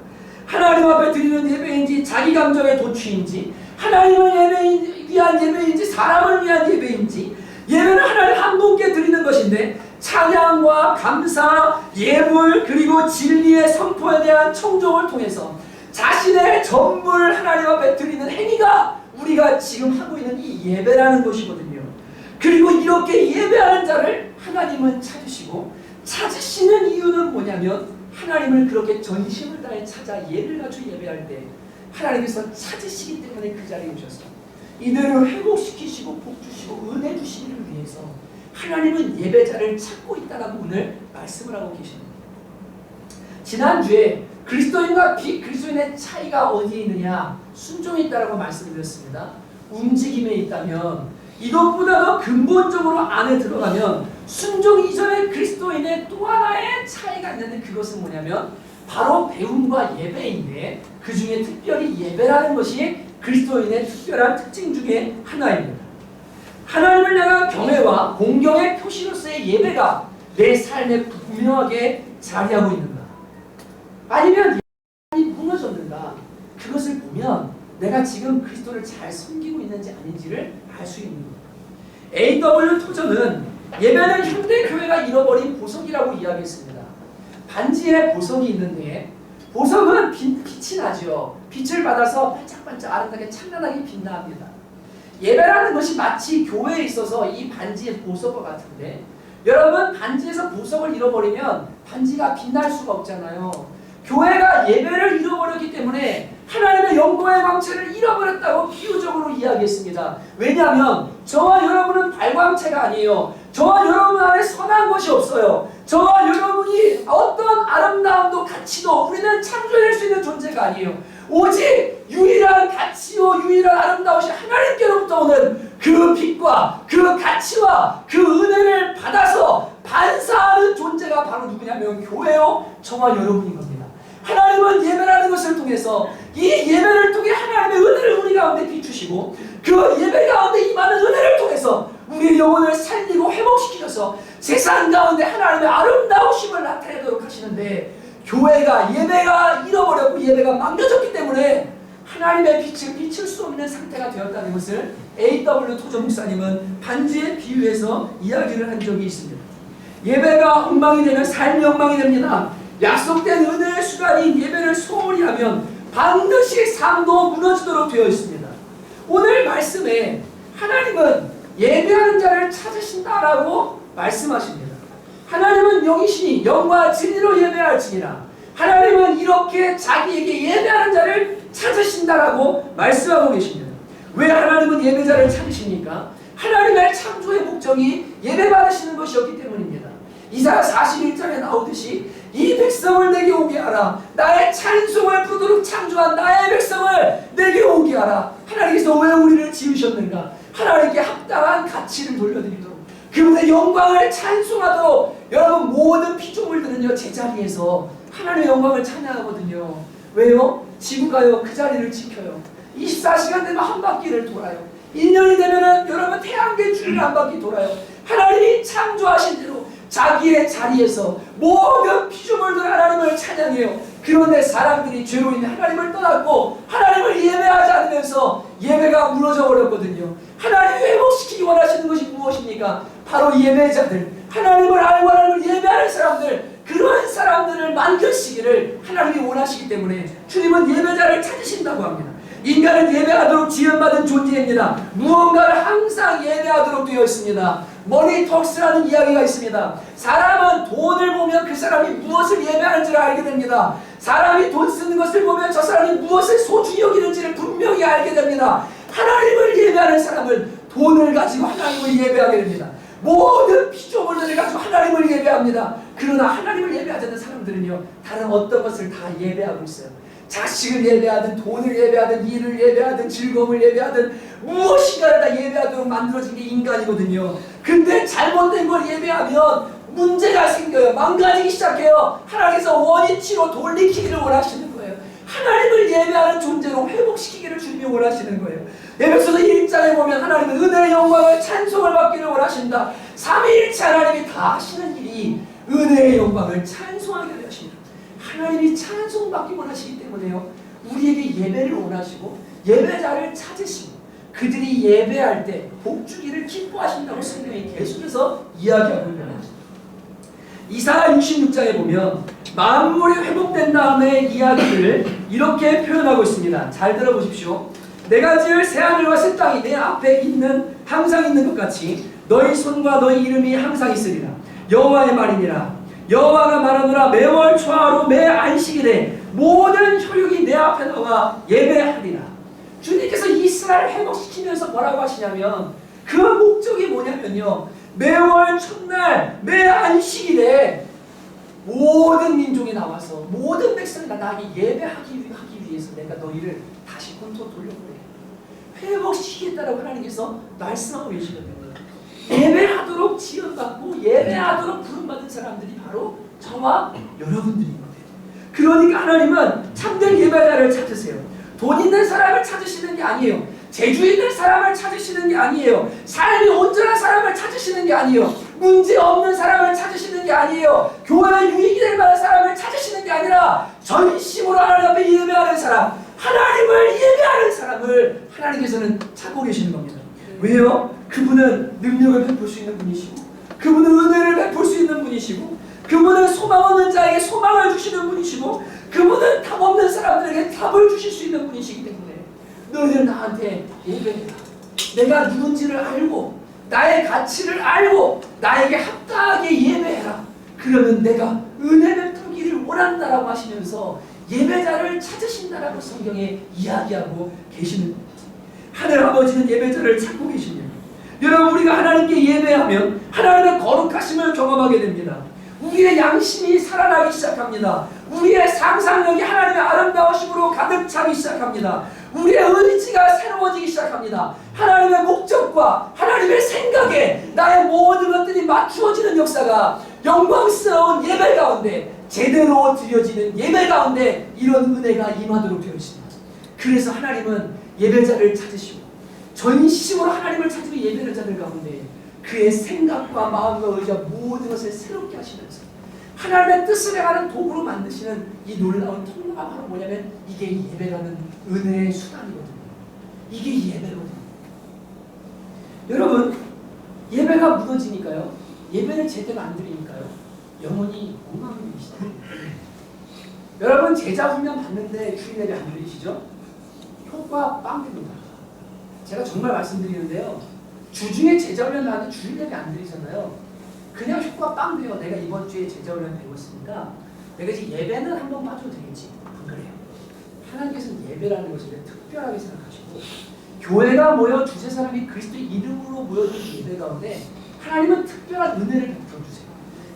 하나님 앞에 드리는 예배인지 자기 감정의 도취인지 하나님을 위한 예배인지 사람을 위한 예배인지 예배는 하나님 한 분께 드리는 것인데 찬양과 감사, 예물 그리고 진리의 선포에 대한 청종을 통해서 자신의 전부를 하나님 앞에 드리는 행위가 우리가 지금 하고 있는 이 예배라는 것이거든요. 그리고 이렇게 예배하는 자를 하나님은 찾으시고 찾으시는 이유는 뭐냐면 하나님을 그렇게 전심을 다해 찾아 예를 갖추 예배할 때 하나님께서 찾으시기 때문에 그 자리에 오셔서 이들을 회복시키시고 복주시고 은혜 주시기를 위해서 하나님은 예배자를 찾고 있다라고 오늘 말씀을 하고 계십니다. 지난주에 그리스도인과 비그리스도인의 차이가 어디에 있느냐? 순종에 있다라고 말씀드렸습니다. 움직임에 있다면 이것보다도 근본적으로 안에 들어가면 순종 이전의 그리스도인의 또 하나의 차이가 있는데 그것은 뭐냐면 바로 배움과 예배인데 그 중에 특별히 예배라는 것이 그리스도인의 특별한 특징 중에 하나입니다. 하나님을 향한 경외와 공경의 표시로서의 예배가 내 삶에 분명하게 자리하고 있는가? 아니면 예배가 무너졌는가? 그것을 보면 내가 지금 그리스도를 잘 섬기고 있는지 아닌지를 알 수 있는 겁니다. A.W. 토저는 예배는 현대 교회가 잃어버린 보석이라고 이야기했습니다. 반지에 보석이 있는데 보석은 빛이 나죠. 빛을 받아서 반짝반짝 아름답게 찬란하게 빛납니다. 예배라는 것이 마치 교회에 있어서 이 반지의 보석과 같은데 여러분 반지에서 보석을 잃어버리면 반지가 빛날 수가 없잖아요. 교회가 예배를 잃어버렸기 때문에 하나님의 영광의 광채를 잃어버렸다고 비유적으로 이야기했습니다. 왜냐하면 저와 여러분은 발광체가 아니에요. 저와 여러분 안에 선한 것이 없어요. 저와 여러분이 어떤 아름다움도 가치도 우리는 창조해낼 수 있는 존재가 아니에요. 오직 유일한 가치요 유일한 아름다움이 하나님께로부터 오는 그 빛과 그 가치와 그 은혜를 받아서 반사하는 존재가 바로 누구냐면 교회요 저와 여러분인 겁니다. 하나님은 예배라는 것을 통해서 이 예배를 통해 하나님의 은혜를 우리 가운데 비추시고 그 예배 가운데 임하는 은혜를 통해서 우리의 영혼을 살리고 회복시키셔서 세상 가운데 하나님의 아름다우심을 나타내도록 하시는데 교회가 예배가 잃어버렸고 예배가 망가졌기 때문에 하나님의 빛을 비출 수 없는 상태가 되었다는 것을 A.W. 토저 목사님은 반지에 비유해서 이야기를 한 적이 있습니다. 예배가 엉망이 되면 삶이 엉망이 됩니다. 약속된 은혜의 수단인 예배를 소홀히 하면 반드시 삶도 무너지도록 되어 있습니다. 오늘 말씀에 하나님은 예배하는 자를 찾으신다라고 말씀하십니다. 하나님은 영이시니 영과 진리로 예배할지니라. 하나님은 이렇게 자기에게 예배하는 자를 찾으신다라고 말씀하고 계십니다. 왜 하나님은 예배자를 찾으십니까? 하나님의 창조의 목적이 예배받으시는 것이었기 때문입니다. 이사야 41장에 나오듯이 이 백성을 내게 오게 하라. 나의 찬송을 부르도록 창조한 나의 백성을 내게 오게 하라. 하나님께서 왜 우리를 지으셨는가? 하나님께 합당한 가치를 돌려드리도록 그분의 영광을 찬송하도록 여러분 모든 피조물들은요 제자리에서 하나님의 영광을 찬양하거든요. 왜요? 지구가요 그 자리를 지켜요. 24시간 되면 한 바퀴를 돌아요. 1년이 되면은 여러분 태양계 주위를 한 바퀴 돌아요. 하나님이 창조하신 대로 자기의 자리에서 모든 피조물들 하나님을 찬양해요. 그런데 사람들이 죄로 인해 하나님을 떠났고 하나님을 예배하지 않으면서 예배가 무너져 버렸거든요. 하나님이 회복시키기 원하시는 것이 무엇입니까? 바로 예배자들, 하나님을 알고 하나님을 예배하는 사람들, 그런 사람들을 만드시기를 하나님이 원하시기 때문에 주님은 예배자를 찾으신다고 합니다. 인간은 예배하도록 지음받은 존재입니다. 무언가를 항상 예배하도록 되어 있습니다. 머니톡스라는 이야기가 있습니다. 사람은 돈을 보면 그 사람이 무엇을 예배하는지를 알게 됩니다. 사람이 돈 쓰는 것을 보면 저 사람이 무엇을 소중히 여기는지를 분명히 알게 됩니다. 하나님을 예배하는 사람은 돈을 가지고 하나님을 예배하게 됩니다. 모든 피조물들을 가지고 하나님을 예배합니다. 그러나 하나님을 예배하지 않는 사람들은요 다른 어떤 것을 다 예배하고 있어요. 자식을 예배하든 돈을 예배하든 일을 예배하든 즐거움을 예배하든 무엇인가를 다 예배하도록 만들어진 게 인간이거든요. 근데 잘못된 걸 예배하면 문제가 생겨요. 망가지기 시작해요. 하나님께서 원위치로 돌리키기를 원하시는 거예요. 하나님을 예배하는 존재로 회복시키기를 주님이 원하시는 거예요. 에베소서 1장에 보면 하나님은 은혜의 영광을 찬송을 받기를 원하신다. 삼위일체 하나님이 다 하시는 일이 은혜의 영광을 찬송하게 하십니다. 하나님이 찬송받기 원하시기 때문에요. 우리에게 예배를 원하시고 예배자를 찾으시고 그들이 예배할 때 복주기를 기뻐하신다고 성경이 계속해서 이야기하고 있는 것입니다. 이사야 66장에 보면 만물이 회복된 다음에 이야기를 이렇게 표현하고 있습니다. 잘 들어보십시오. 내가 지을 새하늘과 새 땅이 내 앞에 있는 항상 있는 것 같이 너희 손과 너희 이름이 항상 있으리라. 여호와의 말이니라. 여호와가 말하노라. 매월 초하루 매 안식일에 모든 혈육이 내 앞에 나와 예배하리라. 주님께서 이스라엘을 회복시키면서 뭐라고 하시냐면 그 목적이 뭐냐면요. 매월 첫날 매 안식일에 모든 민족이 나와서 모든 백성이 나에게 예배하기 위해서 내가 너희를 다시 본토 돌려보내 회복시키겠다라고 하나님께서 말씀하고 계시거든요. 예배하도록 지원받고 예배하도록 부름받은 사람들이 바로 저와 여러분들인 거예요. 그러니까 하나님은 참된 예배자를 찾으세요. 돈 있는 사람을 찾으시는 게 아니에요. 재주 있는 사람을 찾으시는 게 아니에요. 삶이 온전한 사람을 찾으시는 게 아니에요. 문제 없는 사람을 찾으시는 게 아니에요. 교회에 유익이 될 만한 사람을 찾으시는 게 아니라 전심으로 하나님 앞에 예배하는 사람, 하나님을 예배하는 사람을 하나님께서는 찾고 계시는 겁니다. 왜요? 그분은 능력을 베풀 수 있는 분이시고, 그분은 은혜를 베풀 수 있는 분이시고, 그분은 소망 없는 자에게 소망을 주시는 분이시고, 그분은 답 없는 사람들에게 답을 주실 수 있는 분이시기 때문에 너희들 나한테 예배해라. 내가 누군지를 알고 나의 가치를 알고 나에게 합당하게 예배해라. 그러면 내가 은혜 베풀기를 원한다라고 하시면서 예배자를 찾으신다라고 성경에 이야기하고 계시는 겁니다. 하늘 아버지는 예배자를 찾고 계십니다. 여러분, 우리가 하나님께 예배하면 하나님의 거룩하심을 경험하게 됩니다. 우리의 양심이 살아나기 시작합니다. 우리의 상상력이 하나님의 아름다우심으로 가득 차기 시작합니다. 우리의 의지가 새로워지기 시작합니다. 하나님의 목적과 하나님의 생각에 나의 모든 것들이 맞추어지는 역사가 영광스러운 예배 가운데, 제대로 드려지는 예배 가운데 이런 은혜가 임하도록 되어 있습니다. 그래서 하나님은 예배자를 찾으시고 전심으로 하나님을 찾으며 예배를 자들 가운데 그의 생각과 마음과 의지와 모든 것을 새롭게 하시면서 하나님의 뜻을 행하는 도구로 만드시는 이 놀라운 통로가 바로 뭐냐면 이게 예배라는 은혜의 수단이거든요. 이게 예배거든요. 여러분, 예배가 무너지니까요, 예배를 제대로 안 드리니까요, 영혼이 엉망이시죠. 여러분, 제자 훈련 받는데 주일 예배 안 드리시죠? 효과 빵됩니다. 제가 정말 말씀드리는데요, 주중에 제자훈련 나는데 주일 예배 안 드리잖아요. 그냥 효과 빵 돼요. 내가 이번 주에 제자훈련 배웠으니까 내가 이제 예배는 한번 빠져도 되겠지. 안 그래요. 하나님께서는 예배라는 것을 특별하게 생각하시고, 교회가 모여 두세 사람이 그리스도의 이름으로 모여든 예배 가운데 하나님은 특별한 은혜를 베풀어 주세요.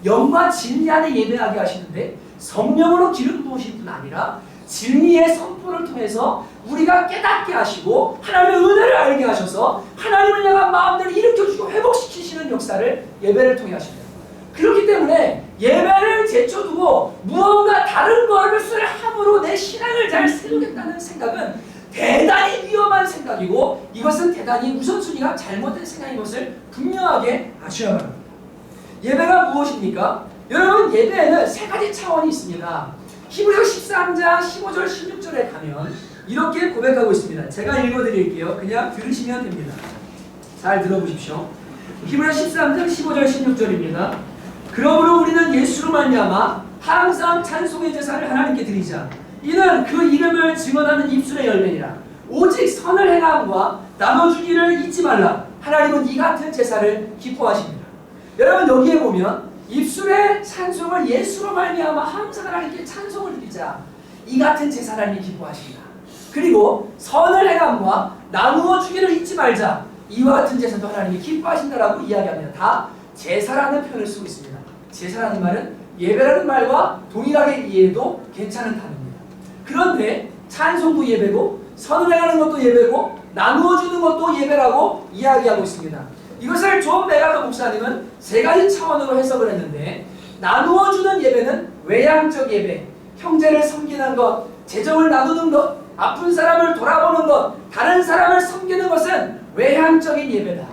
영과 진리 안에 예배하게 하시는데 성령으로 기름 부으실 뿐 아니라 진리의 선포를 통해서 우리가 깨닫게 하시고 하나님의 은혜를 알게 하셔서 하나님을 향한 마음들을 일으켜주고 회복시키시는 역사를 예배를 통해 하십니다. 그렇기 때문에 예배를 제쳐두고 무언가 다른 것을 함으로 내 신앙을 잘 세우겠다는 생각은 대단히 위험한 생각이고, 이것은 대단히 우선순위가 잘못된 생각인 것을 분명하게 아셔야 합니다. 예배가 무엇입니까? 여러분, 예배에는 세 가지 차원이 있습니다. 히브리서 13장 15절 16절에 가면 이렇게 고백하고 있습니다. 제가 읽어드릴게요. 그냥 들으시면 됩니다. 잘 들어보십시오. 히브리서 13장 15절 16절입니다. 그러므로 우리는 예수로 말미암아 항상 찬송의 제사를 하나님께 드리자. 이는 그 이름을 증언하는 입술의 열매니라. 오직 선을 행함과 나눠주기를 잊지 말라. 하나님은 이 같은 제사를 기뻐하십니다. 여러분, 여기에 보면 입술의 찬송을 예수로 말미암아 항상 하나님께 찬송을 드리자. 이 같은 제사를 하나님이 기뻐하십니다. 그리고 선을 행함과 나누어 주기를 잊지 말자. 이와 같은 제사도 하나님이 기뻐하신다라고 이야기합니다. 다 제사라는 표현을 쓰고 있습니다. 제사라는 말은 예배라는 말과 동일하게 이해해도 괜찮은 단어입니다. 그런데 찬송도 예배고 선을 행하는 것도 예배고 나누어 주는 것도 예배라고 이야기하고 있습니다. 이것을 존 메가더 목사님은 세 가지 차원으로 해석을 했는데, 나누어 주는 예배는 외향적 예배, 형제를 섬기는 것, 재정을 나누는 것, 아픈 사람을 돌아보는 것, 다른 사람을 섬기는 것은 외향적인 예배다.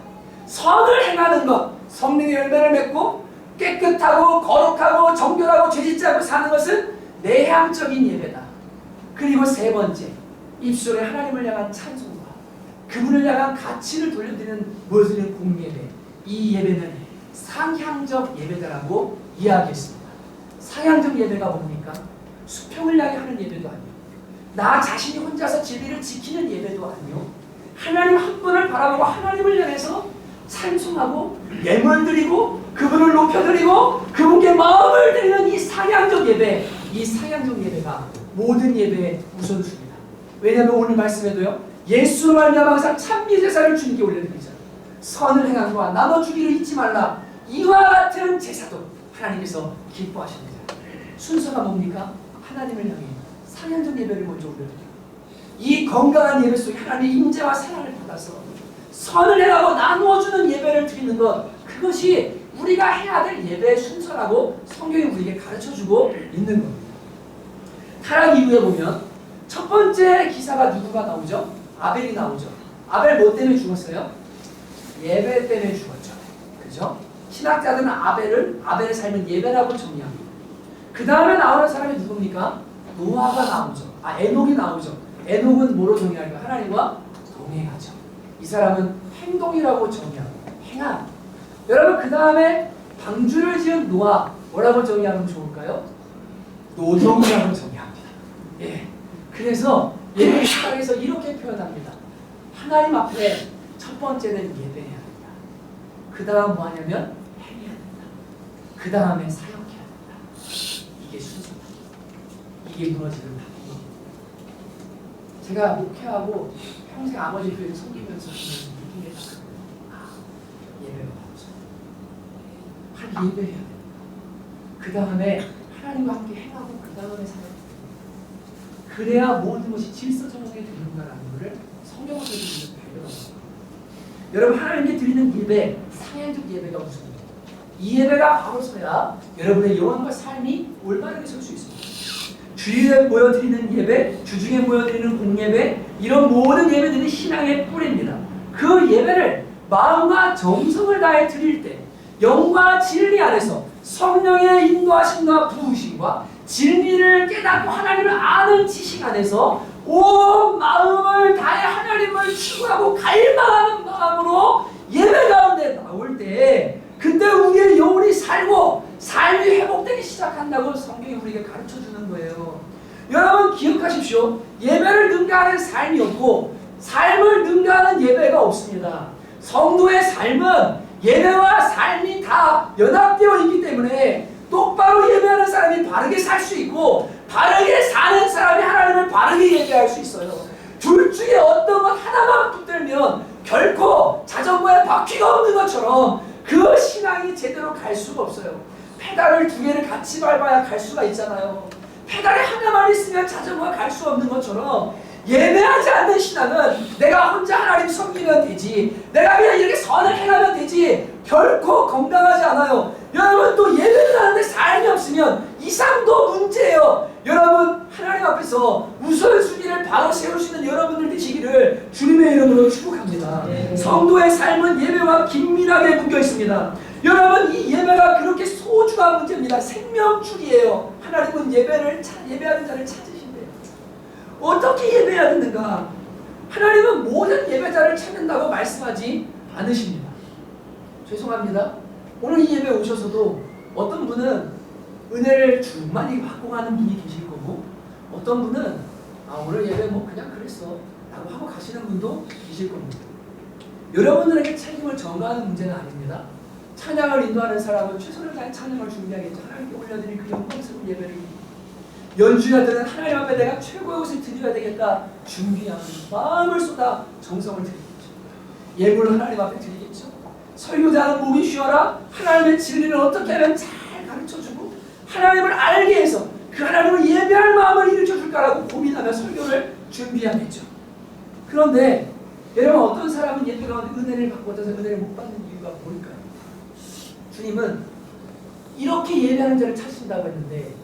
선을 행하는 것, 성령의 열매를 맺고 깨끗하고 거룩하고 정결하고 죄짓지 않고 사는 것은 내향적인 예배다. 그리고 세 번째, 입술에 하나님을 향한 찬송과 그분을 향한 가치를 돌려드리는 무엇을 공예배, 이 예배는 상향적 예배다라고 이야기했습니다. 상향적 예배가 뭡니까? 수평을 향해 하는 예배도 아니요, 나 자신이 혼자서 진리를 지키는 예배도 아니요, 하나님 한 분을 바라보고 하나님을 향해서 찬송하고 예물 드리고 그분을 높여드리고 그분께 마음을 드리는 이 상향적 예배, 이 상향적 예배가 모든 예배의 우선순위다. 왜냐하면 오늘 말씀에도요, 예수로 말미암아 항상 찬미 제사를 주님께 올려드리자. 선을 행함과 나눠주기를 잊지 말라. 이와 같은 제사도 하나님께서 기뻐하십니다. 순서가 뭡니까? 하나님을 향해 상향적 예배를 먼저 올려드리고, 이 건강한 예배 속에 하나님의 임재와 사랑을 받아서 선을 행하고 나누어주는 예배를 드리는 것, 그것이 우리가 해야 될 예배의 순서라고 성경이 우리에게 가르쳐주고 있는 겁니다. 타락 이후에 보면 첫 번째 기사가 누구가 나오죠? 아벨이 나오죠. 아벨 뭐 때문에 죽었어요? 예배 때문에 죽었죠. 그죠? 신학자들은 아벨의 삶은 예배라고 정의합니다. 그 다음에 나오는 사람이 누굽니까? 노아가 나오죠. 에녹이 나오죠. 에녹은 뭐로 정의할까? 하나님과 동행하죠. 이 사람은 행동이라고 정의합니다. 행함. 여러분 그 다음에 방주를 지은 노아 뭐라고 정의하면 좋을까요? 노동이라고 정의합니다. 예. 그래서 예배 시간에서 이렇게 표현합니다. 하나님 앞에 첫 번째는 예배해야 된다. 그 다음 뭐 하냐면 행해야 된다. 그 다음에 사역해야 된다. 이게 순서다. 이게 무너지는 답입니다. 제가 목회하고 평생 아버지 교회를 섬기면서 느낀 게 딱 예배가 바로 예배해야 된다. 그 다음에 하나님과 함께 행하고 그 다음에 사역해야 된다. 그래야 모든 것이 질서정연하게 되는가라는 것을 성경에서 드리는 발견합니다. 여러분 하나님께 드리는 예배, 상행적 예배가 무엇입니까? 이 예배가 바로서야 여러분의 영혼과 삶이 올바르게 설 수 있습니다. 주일에 모여드리는 예배, 주중에 모여드리는 공예배, 이런 모든 예배들이 신앙의 뿌리입니다. 그 예배를 마음과 정성을 다해 드릴 때 영과 진리 안에서 성령의 인도하심과 부으심과 진리를 깨닫고 하나님을 아는 지식 안에서 온 마음을 다해 하나님을 추구하고 갈망하는 마음으로 예배 가운데 나올 때 그때 우리의 영혼이 살고 삶이 회복되기 시작한다고 성경이 우리에게 가르쳐주는 거예요. 여러분 기억하십시오. 예배를 능가하는 삶이 없고 삶을 능가하는 예배가 없습니다. 성도의 삶은 예배와 삶이 다 연합되어 있기 때문에 똑바로 예배하는 사람이 바르게 살 수 있고 바르게 사는 사람이 하나님을 바르게 예배할 수 있어요. 둘 중에 어떤 것 하나만 붙들면 결코 자전거에 바퀴가 없는 것처럼 그 신앙이 제대로 갈 수가 없어요. 페달을 두 개를 같이 밟아야 갈 수가 있잖아요. 페달이 하나만 있으면 자전거가 갈 수 없는 것처럼 예배하지 않는 신앙은 내가 혼자 하나님 섬기면 되지, 내가 그냥 이렇게 선을 행하면 되지, 결코 건강하지 않아요. 여러분 또 예배를 하는데 삶이 없으면 이 삶도 문제예요. 여러분 하나님 앞에서 우선순위를 바로 세우시는 여러분들 되시기를 주님의 이름으로 축복합니다. 성도의 삶은 예배와 긴밀하게 묶여 있습니다. 여러분 이 예배가 그렇게 소중한 문제입니다. 생명줄이에요. 하나님은 예배하는 자를 찾으신대요. 어떻게 예배해야 되는가? 하나님은 모든 예배자를 찾는다고 말씀하지 않으십니다. 죄송합니다. 오늘 이 예배 오셔서도 어떤 분은 은혜를 충만히 받고 가는 분이 계실 거고 어떤 분은 오늘 예배 뭐 그냥 그랬어 라고 하고 가시는 분도 계실 겁니다. 여러분들에게 책임을 전가하는 문제는 아닙니다. 찬양을 인도하는 사람은 최선을 다해 찬양을 준비하겠죠. 하나님께 올려드릴 그 영광스러운 예배를 연주자들은 하나님 앞에 내가 최고의 것을 드려야 되겠다 준비하는 마음을 쏟아 정성을 드리겠죠. 예물을 하나님 앞에 드리겠죠. 설교자는 목이 쉬어라 하나님의 진리를 어떻게 하면 잘 가르쳐주고 하나님을 알게 해서 그 하나님을 예배할 마음을 일으켜줄까라고 고민하며 설교를 준비하겠죠. 그런데 여러분 어떤 사람은 예배 가운데 은혜를 받고 어떤 사람은 은혜를 못 받는 이유가 뭘까요? 주님은 이렇게 예배하는 자를 찾으신다고 했는데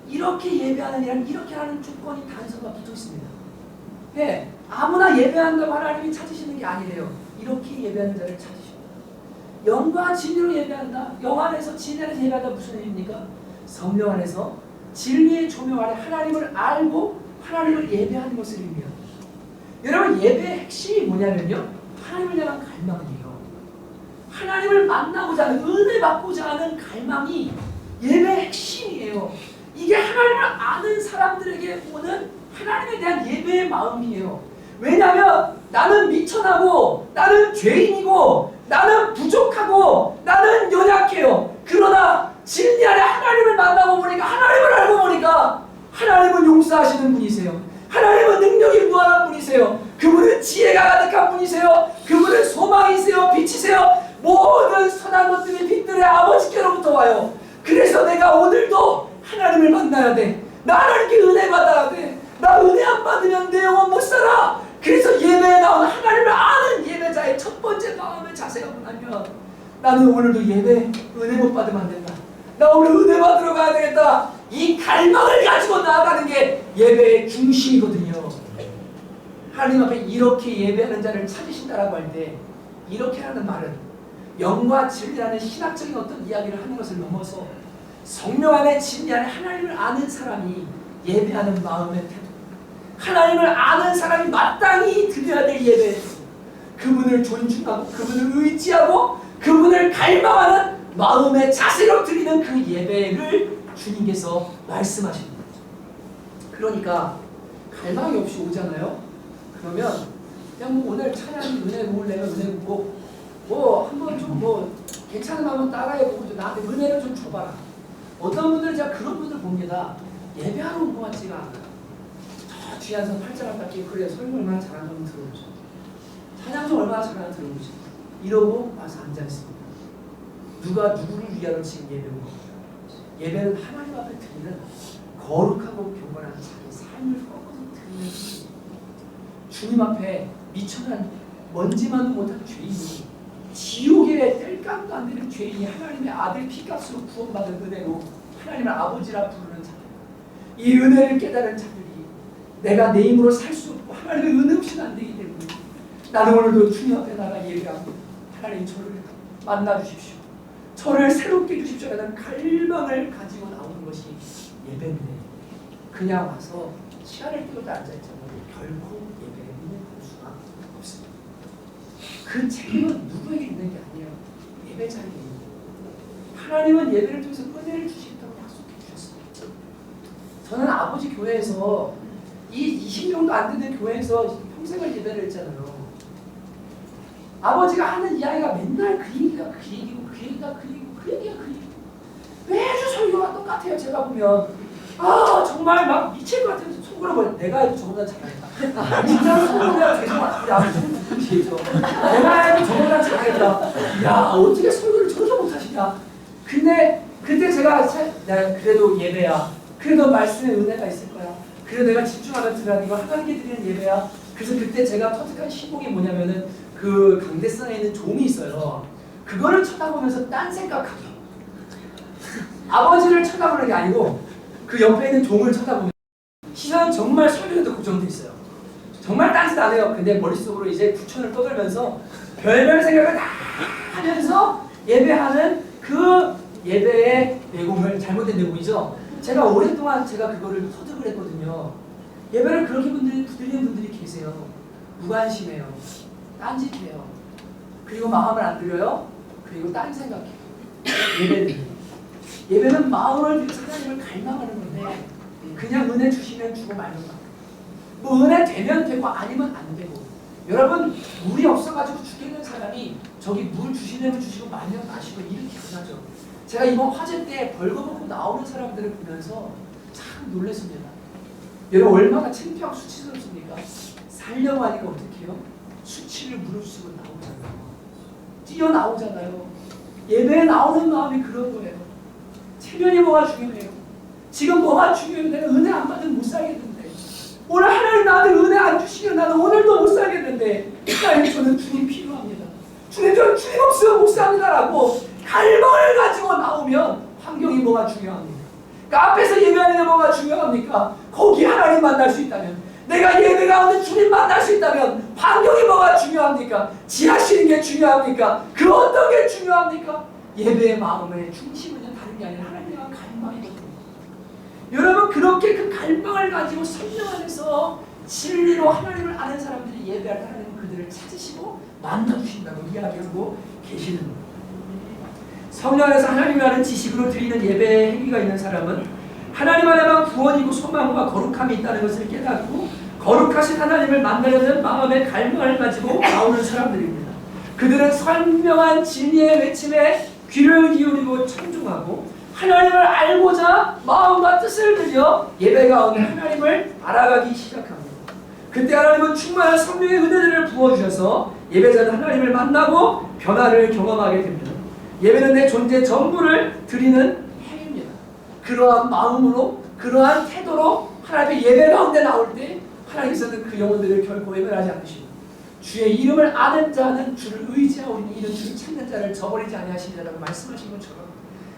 이렇게 예배하는 이란 이렇게 하는 조건이 단서가 붙어 있습니다. 예, 아무나 예배한다고 하나님이 찾으시는 게 아니래요. 이렇게 예배하는 자를 찾으십니다. 영과 진리로 예배한다. 영 안에서 진리 안에서 예배한다 무슨 의미입니까? 성령 안에서 진리의 조명 아래 하나님을 알고 하나님을 예배하는 것을 의미합니다. 여러분 예배의 핵심이 뭐냐면요. 하나님을 향한 갈망이에요. 하나님을 만나고자 하는 은혜 받고자 하는 갈망이 예배의 핵심이에요. 이게 하나님을 아는 사람들에게 오는 하나님에 대한 예배의 마음이에요. 왜냐하면 나는 미천하고 나는 죄인이고 나는 부족하고 나는 연약해요. 그러나 진리 안에 하나님을 만나고 보니까 하나님을 알고 보니까 하나님은 용서하시는 분이세요. 하나님은 능력이 무한한 분이세요. 그분은 지혜가 가득한 분이세요. 그분은 소망이세요. 빛이세요. 모든 선한 것들이 빛들의 아버지께로부터 와요. 그래서 내가 오늘도 하나님을 만나야 돼. 나 하나님께 은혜 받아야 돼. 나 은혜 안 받으면 내 영혼 못 살아. 그래서 예배에 나오는 하나님을 아는 예배자의 첫 번째 마음의 자세가 뭐냐면 나는 오늘도 예배 은혜 못 받으면 안 된다. 나 오늘 은혜 받으러 가야 되겠다. 이 갈망을 가지고 나아가는 게 예배의 중심이거든요. 하나님 앞에 이렇게 예배하는 자를 찾으신다라고 할 때 이렇게 하는 말은 영과 진리라는 신학적인 어떤 이야기를 하는 것을 넘어서 성령 안에 진리 안에 하나님을 아는 사람이 예배하는 마음의 태도, 하나님을 아는 사람이 마땅히 드려야 될 예배, 그분을 존중하고 그분을 의지하고 그분을 갈망하는 마음의 자세로 드리는 그 예배를 주님께서 말씀하십니다. 그러니까 갈망이 없이 오잖아요. 그러면 그냥 뭐 오늘 찬양이 은혜고 내가 은혜고 뭐 한번 좀 뭐 괜찮은 마음은 따라해보고 나한테 은혜를 좀 줘봐라. 어떤 분들은 제가 그런 분들 봅니다. 예배하러 온 것 같지가 않아요. 저 뒤에 앉아서 팔짱을 닦기 그래 설교 얼마나 잘하는 건 들어보죠. 찬양도 얼마나 잘하는 들어보죠. 이러고 와서 앉아있습니다. 누가 누구를 위하여 지금 예배 온 겁니다. 예배는 하나님 앞에 드리는 거룩하고 교만한 자기 삶을 꺾어서 드리는 주님 앞에 미천한 먼지만도 못한 죄인이 지옥에 뗄감도 안 되는 죄인이 하나님의 아들 피값으로 구원받은 은혜로 하나님을 아버지라 부르는 자들, 이 은혜를 깨달은 자들이 내가 내 힘으로 살 수 없고 하나님의 은혜 없이는 안 되기 때문에 나는 오늘도 주님 앞에 나가 예배하고 하나님 저를 만나 주십시오, 저를 새롭게 해주십시오 라는 갈망을 가지고 나오는 것이 예배인데 그냥 와서 시간을 때우다 앉아있잖아요. 결코 예배에 볼 수가 없습니다. 그 책임은 누구에게 있는 게 아니에요. 예배자에게 있는 거예요. 하나님은 예배를 통해서 은혜를 주시겠다고 약속해 주셨습니다. 저는 아버지 교회에서 이 20명도 안 되는 교회에서 평생을 예배를 했잖아요. 아버지가 하는 이야기가 맨날 그 얘기가 그 얘기고 그 얘기가 그 얘기고 그 얘기가 그 얘기고 매주 설교가 똑같아요. 제가 보면 정말 막 미칠 것 같아요. 속으로 뭐 내가 해도 저보다 잘하겠다. 진짜 속으로 내가 죄송하다. 야, 내가 해도 저보다 잘하겠다. 야, 어떻게 설교를 저렇게 못하시냐. 근데 그때 제가 그래도 예배야. 그래도 말씀에 은혜가 있을 거야. 그래도 내가 집중하면 들어야 이거 하나님께 드리는 예배야. 그래서 그때 제가 터득한 신복이 뭐냐면은 그 강대상에 있는 종이 있어요. 그거를 쳐다보면서 딴 생각하기. 아버지를 쳐다보는 게 아니고 그 옆에 있는 종을 쳐다보면 시선은 정말 설교에도 고정돼 있어요. 정말 딴짓 안 해요. 근데 머릿속으로 이제 부천을 떠들면서 별별 생각을 다 하면서 예배하는 그 예배의 내공을 잘못된 내공이죠. 제가 오랫동안 제가 그거를 터득을 했거든요. 예배를 그렇게 드리는 분들이 계세요. 무관심해요. 딴짓해요. 그리고 마음을 안 들여요. 그리고 딴 생각해요. 예배는 마음을 들여서 하나님을 갈망하는 건데 그냥 은혜 주시면 주고 말는 거. 뭐 은혜 되면 되고 아니면 안 되고. 여러분 물이 없어가지고 죽겠는 사람이 저기 물 주시려면 주시고 말면 마시고 이렇게 안 하죠. 제가 이번 화재 때 벌거벗고 나오는 사람들을 보면서 참 놀랐습니다. 여러분 얼마나 창피하고 수치스럽습니까? 살려고 하니까 어떻게 해요? 수치를 무릅쓰고 나오잖아요. 뛰어나오잖아요. 예배에 나오는 마음이 그런 거예요. 체면이 뭐가 중요해요? 지금 뭐가 중요해요? 내가 은혜 안 받으면 못 살겠는데 오늘 하나님 나한테 은혜 안 주시면 나는 오늘도 못 살겠는데 하나님 저는 주님 필요합니다. 주님 저는 주님 없으면 못 삽니다라고 갈망을 가지고 나오면 환경이 뭐가 중요합니까? 그 앞에서 예배하는 게 뭐가 중요합니까? 거기 하나님 만날 수 있다면 내가 예배 가운데 주님 만날 수 있다면 환경이 뭐가 중요합니까? 지하시는 게 중요합니까? 그 어떤 게 중요합니까? 예배의 마음의 중심은 다른 게 아니라 하나님과 갈망이거든요. 여러분 그렇게 그 갈망을 가지고 성령 안에서 진리로 하나님을 아는 사람들이 예배할 때 하나님은 그들을 찾으시고 만나주신다고 이야기하고 계시는 거예요. 성령 안에서 하나님을 아는 지식으로 드리는 예배의 행위가 있는 사람은 하나님 안에만 구원이고 소망과 거룩함이 있다는 것을 깨닫고 거룩하신 하나님을 만나려는 마음의 갈망을 가지고 나오는 사람들입니다. 그들은 선명한 진리의 외침에 귀를 기울이고 청중하고 하나님을 알고자 마음과 뜻을 들여 예배 가운데 하나님을 알아가기 시작합니다. 그때 하나님은 충만한 성령의 은혜를 부어주셔서 예배자는 하나님을 만나고 변화를 경험하게 됩니다. 예배는 내 존재 전부를 드리는 행위입니다. 그러한 마음으로 그러한 태도로 하나님의 예배 가운데 나올 때 하나님께서는 그 영혼들을 결코 외면하지 않으시고 주의 이름을 아는 자는 주를 의지하고 이는 주를 찾는 자를 저버리지 아니하시리라고 말씀하신 것처럼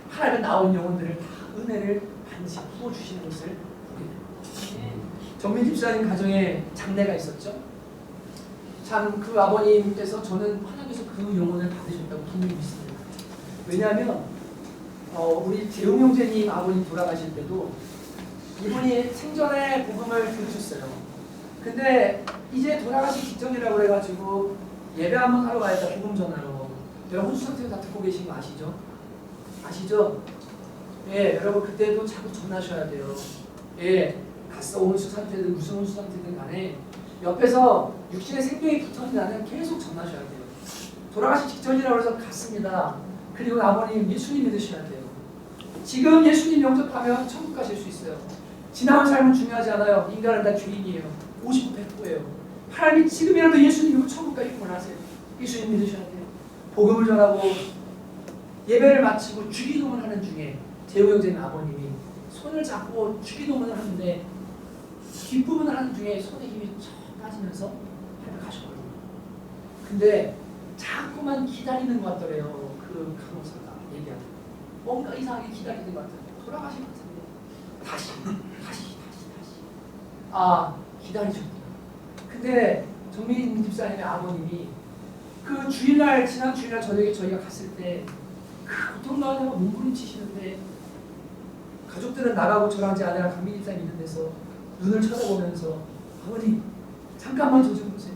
하나님은 나온 영혼들을 다 은혜를 반드시 부어주시는 것을 보게 됩니다. 정민 집사님 가정에 장례가 있었죠. 참 그 아버님께서 저는 하나님께서 그 영혼을 받으셨다고 분명히 믿습니다. 왜냐하면 우리 재웅 형제님 아버님 돌아가실 때도 이분이 생전에 복음을 들으셨어요. 근데 이제 돌아가시 직전이라고 그래가지고 예배 한번 하러 가야겠다, 복음 전하러. 여러분 수상태도 다 듣고 계신 거 아시죠? 아시죠? 예, 여러분 그때도 자꾸 전하셔야 돼요. 예, 갔어 온 수상태든 무슨 수상태든 간에 옆에서 육신의 생명이 붙어있는 나는 계속 전하셔야 돼요. 돌아가시 직전이라고 해서 갔습니다. 그리고 아버님 예수님 믿으셔야 돼요. 지금 예수님 영접하면 천국 가실 수 있어요. 지나온 삶은 중요하지 않아요. 인간은 다 죄인이에요. 50% 100%예요. 하나님이 지금이라도 예수님 믿고 천국 가길 원하세요. 예수님 믿으셔야 돼요. 복음을 전하고 예배를 마치고 주기도문을 하는 중에 재우 형제님 아버님이 손을 잡고 주기도문을 하는데 뒷부분을 하는 중에 손에 힘이 쫙 빠지면서 가셨거든요. 근데 자꾸만 기다리는 것 같더래요. 그 간호사가 얘기하는 뭔가 이상하게 기다리는 것 같아요. 돌아가신 것 같은데 다시 기다리셨구나. 근데 정민 집사님의 아버님이 그 주일날 지난 주일날 저녁에 저희가 갔을 때 그 고통나다고 몸부림치시는데 가족들은 나가고 저랑 제 아내랑 강민 집사님 있는 데서 눈을 쳐다보면서 아버님 잠깐만 저 좀 보세요.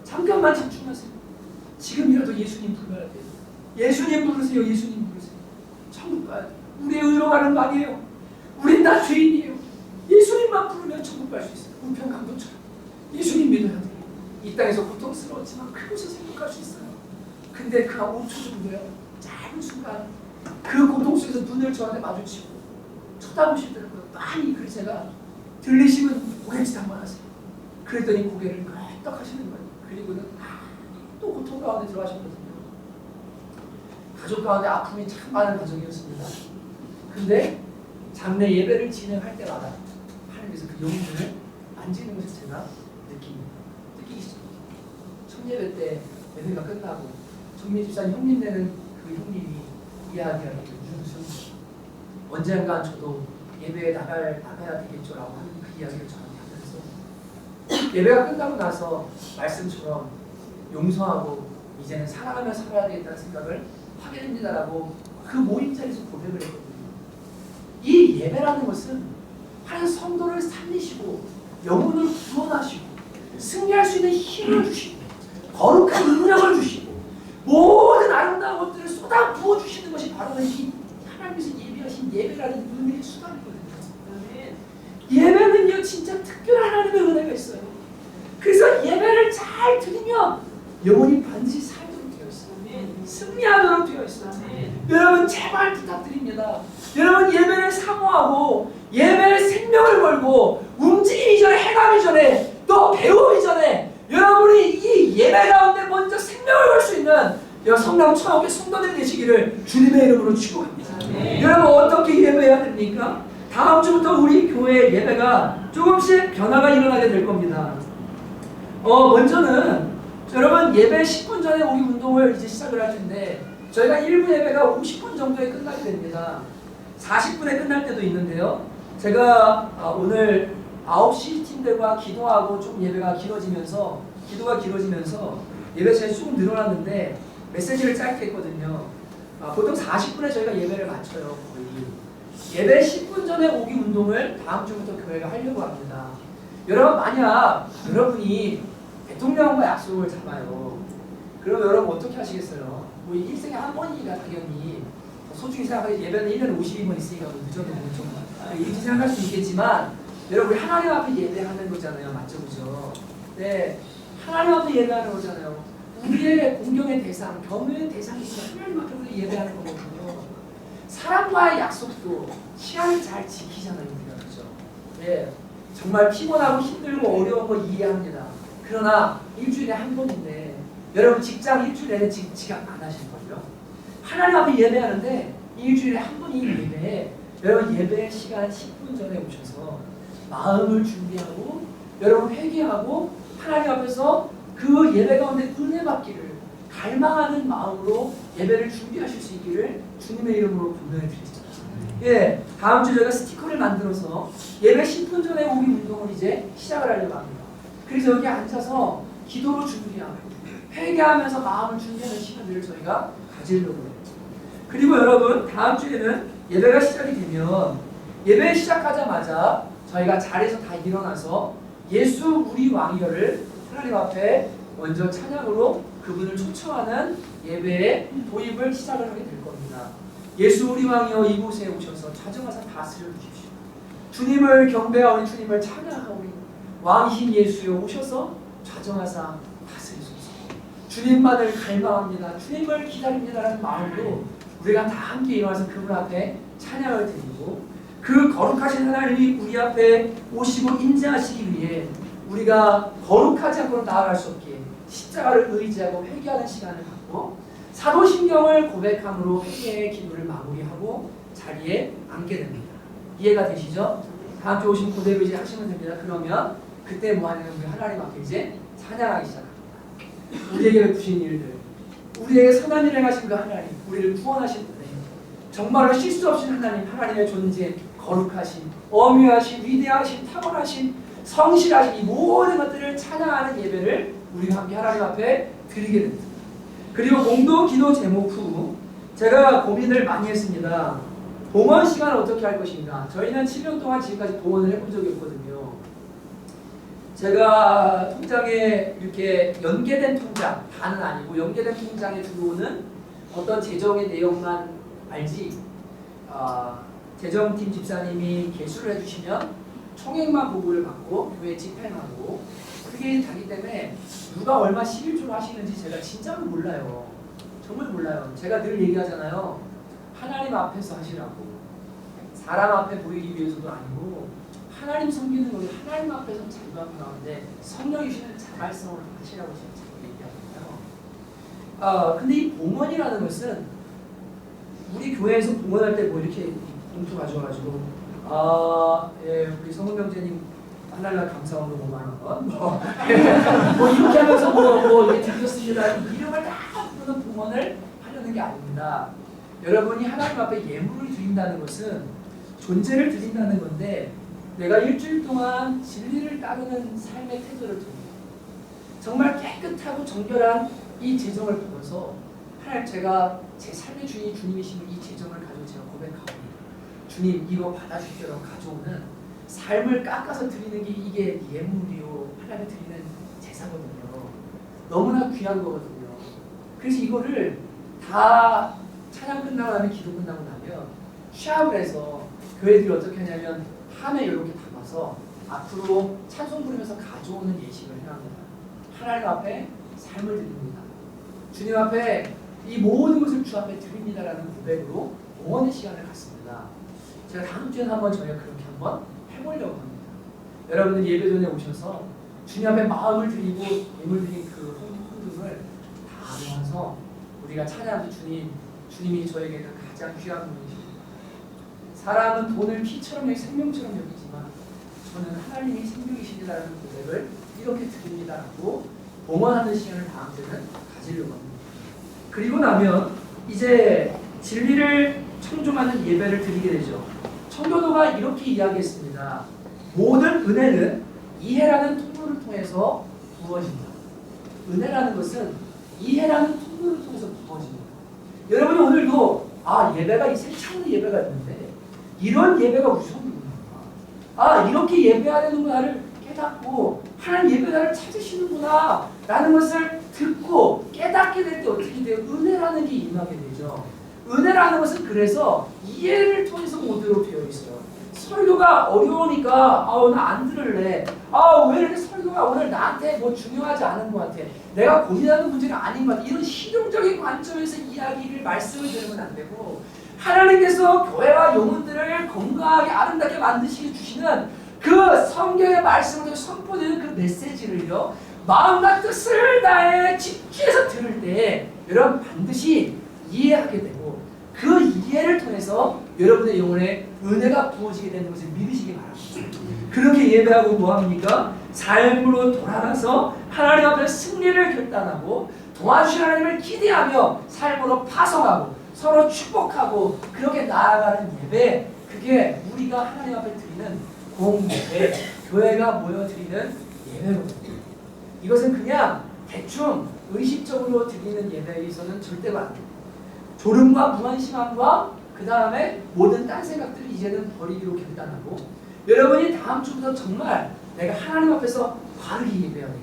잠깐만 집중하세요. 지금이라도 예수님 불러야 돼요. 예수님 부르세요. 예수님 부르세요. 천국 가야 돼요. 우리의 의로가 하는 말이에요. 우린 다 죄인이에요. 예수님만 부르면 천국 갈 수 있어요. 우편강도처럼 예수님 믿어야 돼요. 이 땅에서 고통스러웠지만 그곳에서 행복할 수 있어요. 근데 그 5초 정도요. 짧은 순간 그 고통 속에서 눈을 저한테 마주치고 쳐다보시더라고요. 많이. 그래서 제가 들리시면 고개짓 한번 하세요. 그랬더니 고개를 끄덕 하시는 거예요. 그리고는 또 고통 가운데 들어가셨거든요. 가족 가운데 아픔이 참 많은 가정이었습니다. 근데 장례 예배를 진행할 때마다 하나님께서 그 영혼을 만지는 것을 제가 느끼기 시작합니다. 첫 예배 때 예배가 끝나고 정민 집사님 형님네는 그 형님이 이야기하는 윤승 언젠간 저도 예배에 나가야 되겠죠라고 하는 그 이야기를 저한테 하면서 예배가 끝나고 나서 말씀처럼 용서하고 이제는 사랑하며 살아야 되겠다는 생각을 하게 됩니다라고 그 모임 자리에서 고백을 했거든요. 이 예배라는 것은 한 성도를 살리시고 영혼을 구원하시고 승리할 수 있는 힘을 주시고 거룩한 능력을 주시고 모든 아름다운 것들을 쏟아 부어주시는 것이 바로 이 하나님께서 예비하신 예배라는 은혜의 수단이거든요. 예배는요 진짜 특별한 하나님의 은혜가 있어요. 그래서 예배를 잘 드리면 영혼이 반드시 살도록 되어 있어요. 승리하도록 되어 있어요. 여러분 제발 부탁드립니다. 여러분 예배를 사모하고 예배에 생명을 걸고 움직이기 전에 해가기 전에 또 배우기 전에 여러분이 이 예배 가운데 먼저 생명을 걸 수 있는 성남 천옥의 성도들 되시기를 주님의 이름으로 축복합니다. 여러분 어떻게 예배해야 됩니까? 다음 주부터 우리 교회 예배가 조금씩 변화가 일어나게 될 겁니다. 먼저는 여러분 예배 10분 전에 오기 운동을 이제 시작을 할 텐데 저희가 1부 예배가 50분 정도에 끝나게 됩니다. 40분에 끝날 때도 있는데요. 제가 오늘 9시 팀들과 기도하고 좀 예배가 길어지면서 예배 시간이 조금 늘어났는데 메시지를 짧게 했거든요. 보통 40분에 저희가 예배를 마쳐요. 거의. 예배 10분 전에 오기 운동을 다음 주부터 교회가 하려고 합니다. 여러분 만약 여러분이 대통령과 약속을 잡아요. 그럼 여러분 어떻게 하시겠어요? 뭐 일생에 한 번이니까 당연히 소중히 생각하기 예배는 1년에 52번 있으니까 늦어도 좀 이렇게 생각할 수 있겠지만 여러분 하나님 앞에 예배하는 거잖아요. 맞죠? 그죠? 네, 하나님 앞에 예배하는 거잖아요. 우리의 공경의 대상, 경외의 대상이 하나님 앞에서 예배하는 거거든요. 사람과의 약속도 시간을 잘 지키잖아요. 우리가 그죠? 네, 정말 피곤하고 힘들고 어려운 거 이해합니다. 그러나 일주일에 한 번인데 여러분 직장 일주일 내내 지각 안 하실걸요? 하나님 앞에 예배하는데 일주일에 한 번이 예배에 여러분 예배 시간 10분 전에 오셔서 마음을 준비하고 여러분 회개하고 하나님 앞에서 그 예배 가운데 은혜 받기를 갈망하는 마음으로 예배를 준비하실 수 있기를 주님의 이름으로 권면해 드립니다. 예, 다음 주 저희가 스티커를 만들어서 예배 10분 전에 오기 운동을 이제 시작을 하려고 합니다. 그래서 여기 앉아서 기도로 준비하고 회개하면서 마음을 준비하는 시간들을 저희가 가지려고 해요. 그리고 여러분, 다음 주에는 예배가 시작이 되면 예배 시작하자마자 저희가 자리에서 다 일어나서 예수 우리 왕이여를 하나님 앞에 먼저 찬양으로 그분을 초청하는 예배의 도입을 시작을 하게 될 겁니다. 예수 우리 왕이여 이곳에 오셔서 좌정하사 다스려 주십시오. 주님을 경배하오니 주님을 찬양하오니 왕이신 예수여 오셔서 좌정하사 다스리소서. 주님만을 갈망합니다. 주님을 기다립니다라는 마음으로 우리가 다 함께 일어나서 그분 앞에 찬양을 드리고 그 거룩하신 하나님이 우리 앞에 오시고 인자하시기 위해 우리가 거룩하지 않고는 나아갈 수 없기에 십자가를 의지하고 회개하는 시간을 갖고 사도신경을 고백함으로 회개의 기도를 마무리하고 자리에 앉게 됩니다. 이해가 되시죠? 다음 주 오신 그대로 이제 하시면 됩니다. 그러면 그때 뭐 하냐면 우리 하나님 앞에 이제 찬양하기 시작합니다. 우리에게 베푸신 일들, 우리에게 선한 일을 행하신 그 하나님, 우리를 구원하신 분에 정말로 실수 없인 하나님, 하나님의 존재, 거룩하신, 엄유하신, 위대하신, 탁월하신, 성실하신 이 모든 것들을 찬양하는 예배를 우리가 함께 하나님 앞에 드리게 됩니다. 그리고 공동 기도 제목 후 제가 고민을 많이 했습니다. 봉헌 시간을 어떻게 할 것인가. 저희는 7년 동안 지금까지 봉헌을 해본 적이 없거든요. 제가 통장에 이렇게 연계된 통장, 다는 아니고 연계된 통장에 들어오는 어떤 재정의 내용만 알지, 재정팀 집사님이 개수를 해주시면 총액만 보고를 받고 교회 집행하고 그게 다기 때문에 누가 얼마 11조를 하시는지 제가 진짜로 몰라요. 정말 몰라요. 제가 늘 얘기하잖아요. 하나님 앞에서 하시라고. 사람 앞에 보이기 위해서도 아니고 하나님 섬기는 것이 하나님 앞에서 자유함이 나오는데 성령이 주시는 자발성을 하시라고 제가 얘기하거든요. 근데 이 봉헌이라는 것은 우리 교회에서 봉헌할 때 뭐 이렇게 봉투 가져가지고 예, 우리 성은경제님 하늘날 감사원도 5만 원, 뭐 이렇게 하면서 뭐 이렇게 드렸습니다. 이름을 다 부르는 봉헌을 하려는 게 아닙니다. 여러분이 하나님 앞에 예물을 드린다는 것은 존재를 드린다는 건데 내가 일주일 동안 진리를 따르는 삶의 태도를 통해 정말 깨끗하고 정결한 이 재정을 보면서 하나님, 제가 제 삶의 주인이 주님이시면 이 재정을 가지고 제가 고백하고 주님 이거 받아주시라고 가져오는 삶을 깎아서 드리는 게 이게 예물이요 하나님 드리는 제사거든요. 너무나 귀한 거거든요. 그래서 이거를 다 찬양 끝나고 나면 기도 끝나고 나면 취합을 해서 교회들이 어떻게 하냐면 함에 이렇게 담아서 앞으로 찬송 부르면서 가져오는 예식을 해합니다. 하나님 앞에 삶을 드립니다. 주님 앞에 이 모든 것을 주 앞에 드립니다라는 고백으로 봉헌의 시간을 갖습니다. 제가 다음 주에는 한번 저희가 그렇게 한번 해보려고 합니다. 여러분들 예배 전에 오셔서 주님 앞에 마음을 드리고 예물 드린 그 헌금을 다 모아서 우리가 찬양하면서 주님이 저에게는 가장 귀한 분이십니다. 사람은 돈을 피처럼 여기 생명처럼 여기지만 저는 하나님이 생명이시다라는 고백을 이렇게 드립니다라고 봉헌하는 시간을 다음 주에는 가지려고 합니다. 그리고 나면 이제 진리를 청종하는 예배를 드리게 되죠. 청교도가 이렇게 이야기했습니다. 모든 은혜는 이해라는 통로를 통해서 부어진다. 은혜라는 것은 이해라는 통로를 통해서 부어집니다. 여러분이 오늘도 예배가 이 세 차원의 예배가 있는데 이런 예배가 우선이구나. 이렇게 예배해야 되는구나를 깨닫고 하나님 예배자를 찾으시는구나 라는 것을 듣고 깨닫게 될 때 어떻게 돼요? 은혜라는 게 임하게 되죠. 은혜라는 것은 그래서 이해를 통해서 오도록 되어 있어요. 설교가 어려우니까 나 안 들을래. 왜 이렇게 설교가 오늘 나한테 뭐 중요하지 않은 것 같아. 내가 고민하는 문제가 아닌 것 같아. 이런 실용적인 관점에서 이야기를 말씀을 들으면 안 되고 하나님께서 교회와 영혼들을 건강하게 아름답게 만드시게 주시는 그 성경의 말씀을 선포되는 그 메시지를요 마음과 뜻을 다해 집중해서 들을 때 여러분 반드시 이해하게 되고 그 이해를 통해서 여러분의 영혼에 은혜가 부어지게 되는 것을 믿으시기 바랍니다. 그렇게 예배하고 뭐합니까? 삶으로 돌아가서 하나님 앞에 승리를 결단하고 도와주신 하나님을 기대하며 삶으로 파송하고 서로 축복하고 그렇게 나아가는 예배, 그게 우리가 하나님 앞에 드리는 공예배, 교회가 모여 드리는 예배거든요. 이것은 그냥 대충 의식적으로 드리는 예배에 있어서는 절대로 안 돼요. 졸음과 무관심함과 그 다음에 모든 딴 생각들을 이제는 버리기로 결단하고, 여러분이 다음 주부터 정말 내가 하나님 앞에서 바르게 예배해야 되겠다.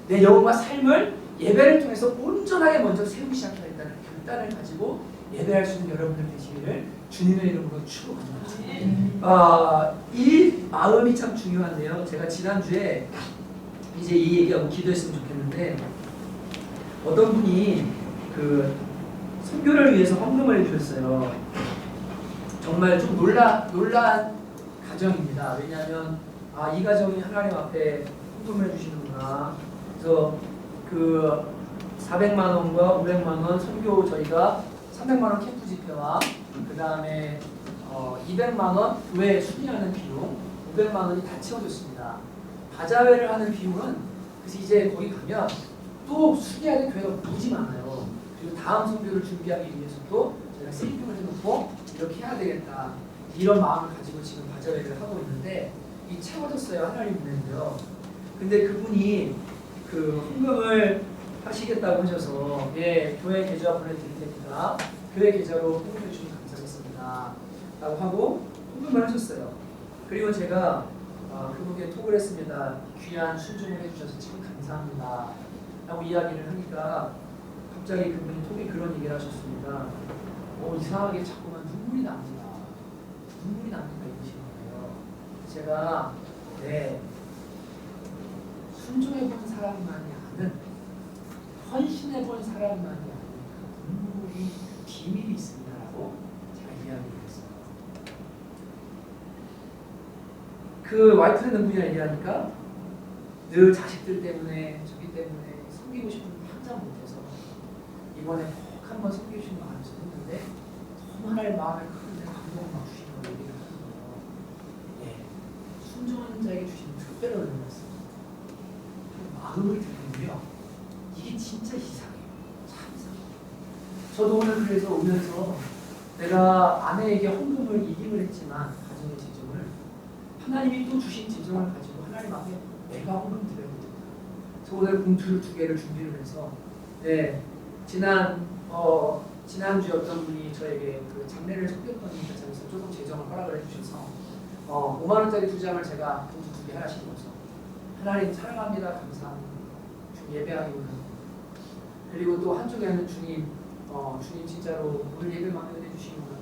내 영혼과 삶을 예배를 통해서 온전하게 먼저 세우기 시작하겠다는 결단을 가지고 예배할 수 있는 여러분들 되시기를 주님의 이름으로 축복합니다. 이 마음이 참 중요한데요. 제가 지난주에 이제 이 얘기하고 기도했으면 좋겠는데, 어떤 분이 그 선교를 위해서 헌금을 해주셨어요. 정말 좀 놀란 가정입니다. 왜냐하면 이 가정이 하나님 앞에 헌금을 해주시는구나. 그래서 그 400만 원과 500만 원 선교, 저희가 300만 원 캠프 집회와 그 다음에 200만 원 교회 수리하는 비용, 500만 원이 다 채워졌습니다. 바자회를 하는 비용은, 그래서 이제 거기 가면 또 수리해야 될 교회가 무지 많아요. 그리고 다음 선교를 준비하기 위해서도 저희가 세팅을 해놓고 이렇게 해야 되겠다, 이런 마음을 가지고 지금 바자회를 하고 있는데, 이 채워졌어요. 하나님 은혜인데요. 근데 그분이 그 헌금을 하시겠다고 하셔서, 예, 교회 계좌 보내드릴 테니까 교회 계좌로 헌금해 주시면 감사하겠습니다 라고 하고 헌금을 하셨어요. 그리고 제가 그분께 톡을 했습니다. 귀한 순종을 해주셔서 참 감사합니다 라고 이야기를 하니까 갑자기 그분이 톡에 그런 얘기를 하셨습니다. 이상하게 자꾸만 눈물이 납니다. 눈물이 납니다, 이러시는 거예요. 제가 순종해본 사람만이 아는, 헌신해본 사람만이 아는 그 눈물이 비밀이 있습니다라고 제가 이야기를 했어요. 그 와이프는 누구냐 얘기하니까 늘 자식들 때문에, 저기 때문에 섬기고 싶은 항상 못해서 이번에 꼭 한번 섬기시는 마음이 있었는데 너무 하나의 마음에 큰 감동을 막 주시는 걸 얘기를 하는 거예요. 순종하는 자에게 주시는 특별한 은혜였어요. 마음을 들으면요, 이게 진짜 이상해요. 참 이상해요. 저도 오늘 그래서 오면서 내가 아내에게 헌금을 이임을 했지만, 가정의 재정을 하나님이 또 주신 재정을 가지고 하나님 앞에 내가 헌금 드려야 됩니다. 그래서 오늘 봉투를 2개를 준비를 해서, 지난주에 어떤 분이 저에게 그 장례를 섬겼던 입장에서 조금 재정을 허락을 해주셔서 5만 원짜리 2장을 제가 봉투 2개 하나씩 넣어서, 하나님 사랑합니다, 감사합니다, 예배하기 원합니다. 그리고 또 한쪽에는 주님 진짜로 오늘 예배만 해주시는구나,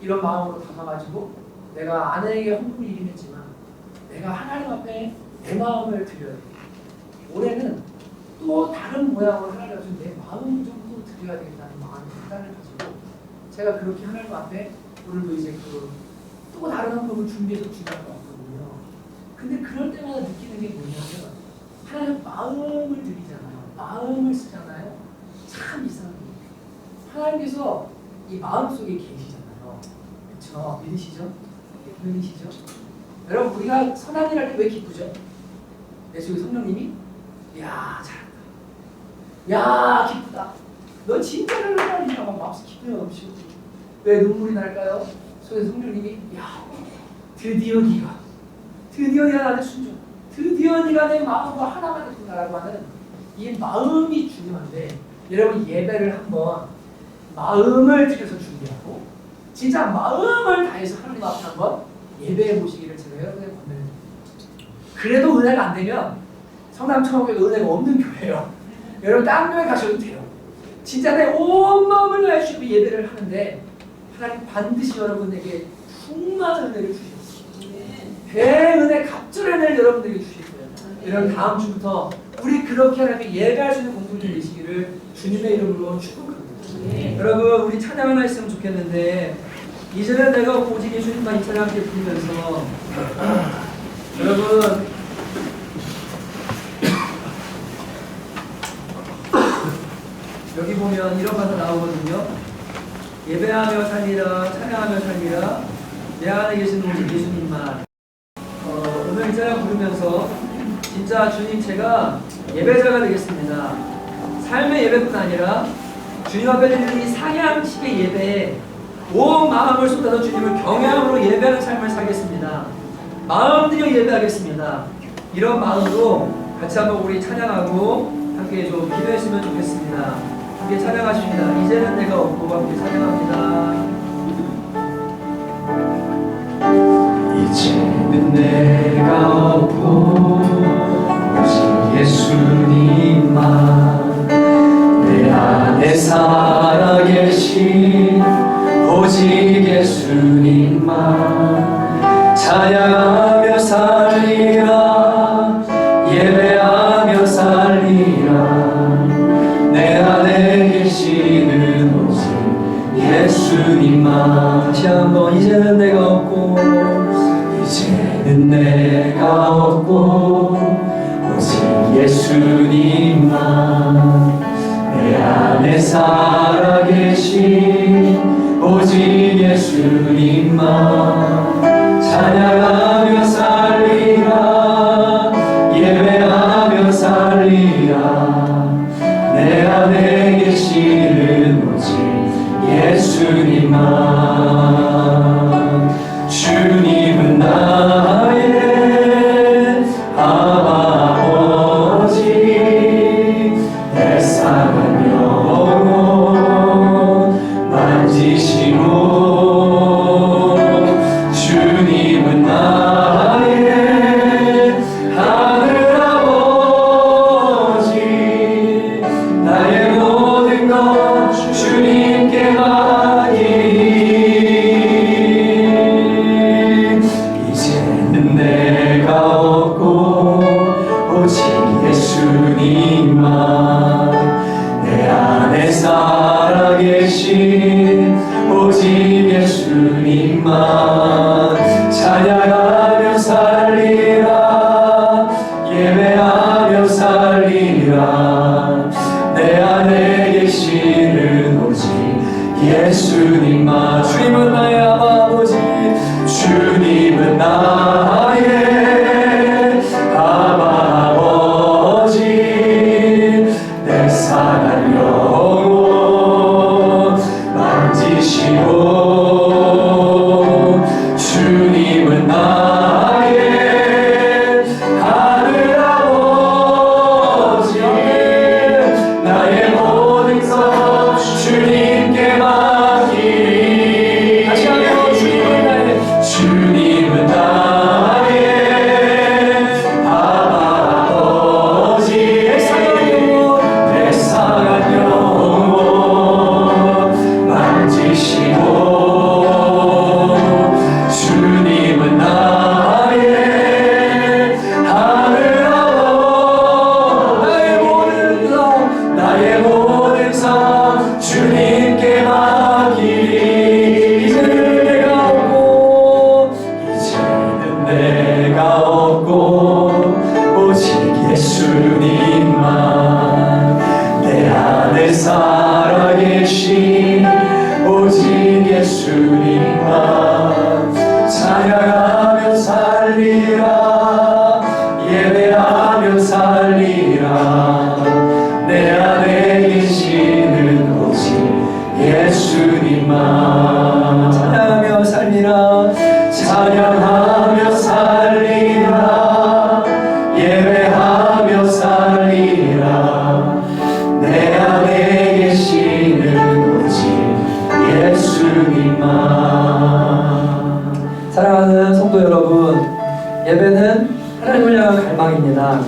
이런 마음으로 담아가지고 내가 아내에게 헌금을 이임했지만 내가 하나님 앞에 내 마음을 드려야 돼. 올해는 또 다른 모양으로 하나님 앞에 내 마음을 좀 또 드려야 되겠다는 마음의 결단을 가지고 제가 그렇게 하나님 앞에 오늘도 이제 또 다른 헌금을 준비해서 준비할 것 같거든요. 근데 그럴 때마다 느끼는 게 뭐냐면, 하나님 마음을 드리잖아요. 마음을 쓰잖아요. 참 이상해요. 하나님께서 이 마음속에 계시잖아요. 그렇죠? 믿으시죠? 믿으시죠? 여러분, 우리가 선한 일 할 때 왜 기쁘죠? 내 속에 성령님이 야, 잘한다, 야, 기쁘다, 너 진짜 잘한다, 이러면 마음속 기쁨이 넘치고. 왜 눈물이 날까요? 속에 성령님이 야, 드디어 네가 나를 순종, 드디어 네가 내 마음과 하나가 됐구나라고 하는 이 마음이 중요한데, 여러분 예배를 한번 마음을 들여서 준비하고 진짜 마음을 다해서 하나님 앞에 한번 예배해 보시기를 제가 여러분에게 권면드립니다. 그래도 은혜가 안 되면 성남천국교회가 은혜가 없는 교회예요. 여러분 다른 교회 가셔도 돼요. 진짜 내 온 마음을 다해서 예배를 하는데 하나님 반드시 여러분에게 충만한 은혜를 주시겠습니다. 대은혜, 갑절의 은혜를 여러분들에게 주실 거예요. 여러분 다음 주부터 우리 그렇게 하나님께 예배할 수 있는 공동체 되시기를 주님의 이름으로 축복합니다. 여러분 우리 찬양 하나 했으면 좋겠는데, 이제는 내가 오직 예수님만 이 찬양 함께 부르면서 여러분 여기 보면 이런 가사 나오거든요. 예배하며 살리라, 찬양하며 살리라, 내 안에 계신 오직 예수님만. 오늘 이 찬양 부르면서 진짜 주님 제가 예배자가 되겠습니다. 삶의 예배뿐 아니라 주님 앞에 드리는 이 상향식의 예배에 온 마음을 쏟아서 주님을 경외함으로 예배하는 삶을 살겠습니다. 마음 들여 예배하겠습니다. 이런 마음으로 같이 한번 우리 찬양하고 함께 좀 기도했으면 좋겠습니다. 함께 찬양하십니다. 이제는 내가 없고 함께 찬양합니다. 이제는 내가 없고 오직 예수님만 내 안에 살아계신 오직 예수님만 찬양하며 살리라 예배하며 살리라 내 안에 계시는 오직 예수님만 다시 한번 이제는 내가 없고 이제는 내가 없고 오직 예수님만 내 안에 살아계신 오직 예수님만 찬양하며 살리라 예배하며 살리라 내 안에 계시는 오직 예수님만 주님은 나의 아버지 내 사랑한 영혼 만지시고 주님은 나의 하늘아버지 나의 모든 것 주님께 이제는 내가 없고 오직 예수님만 내 안에 살아계신 오직 예수님만 찬양하며 살리라 예배하며 살리라 내 안에 계시는 오직 예수님만 주님은 나의 아버지 주님은 나의 아버지 내 사랑 영혼 만지시고 주님은 나의 하늘아버지 나의 모든 것 주님께 맡기리 다시 한번 주님은 나의 아버지 내 사랑한 영혼 만지시고 주님은 나의 하늘아버지 나의 모든 삶 주님께 맡기리 이제는 내가 없고 오직 예수님만 내 안에 살아계신 오직 예수님만 찬양하며 살리라 예배하며 살리라 내 안에 계시는 오직 예수님만 찬양하며 살리라 찬양하며 살리라 예배하며 살리라 내 안에 계시는 오직 예수님만 사랑하는 성도 여러분 예배는 하나님을 향한 갈망입니다.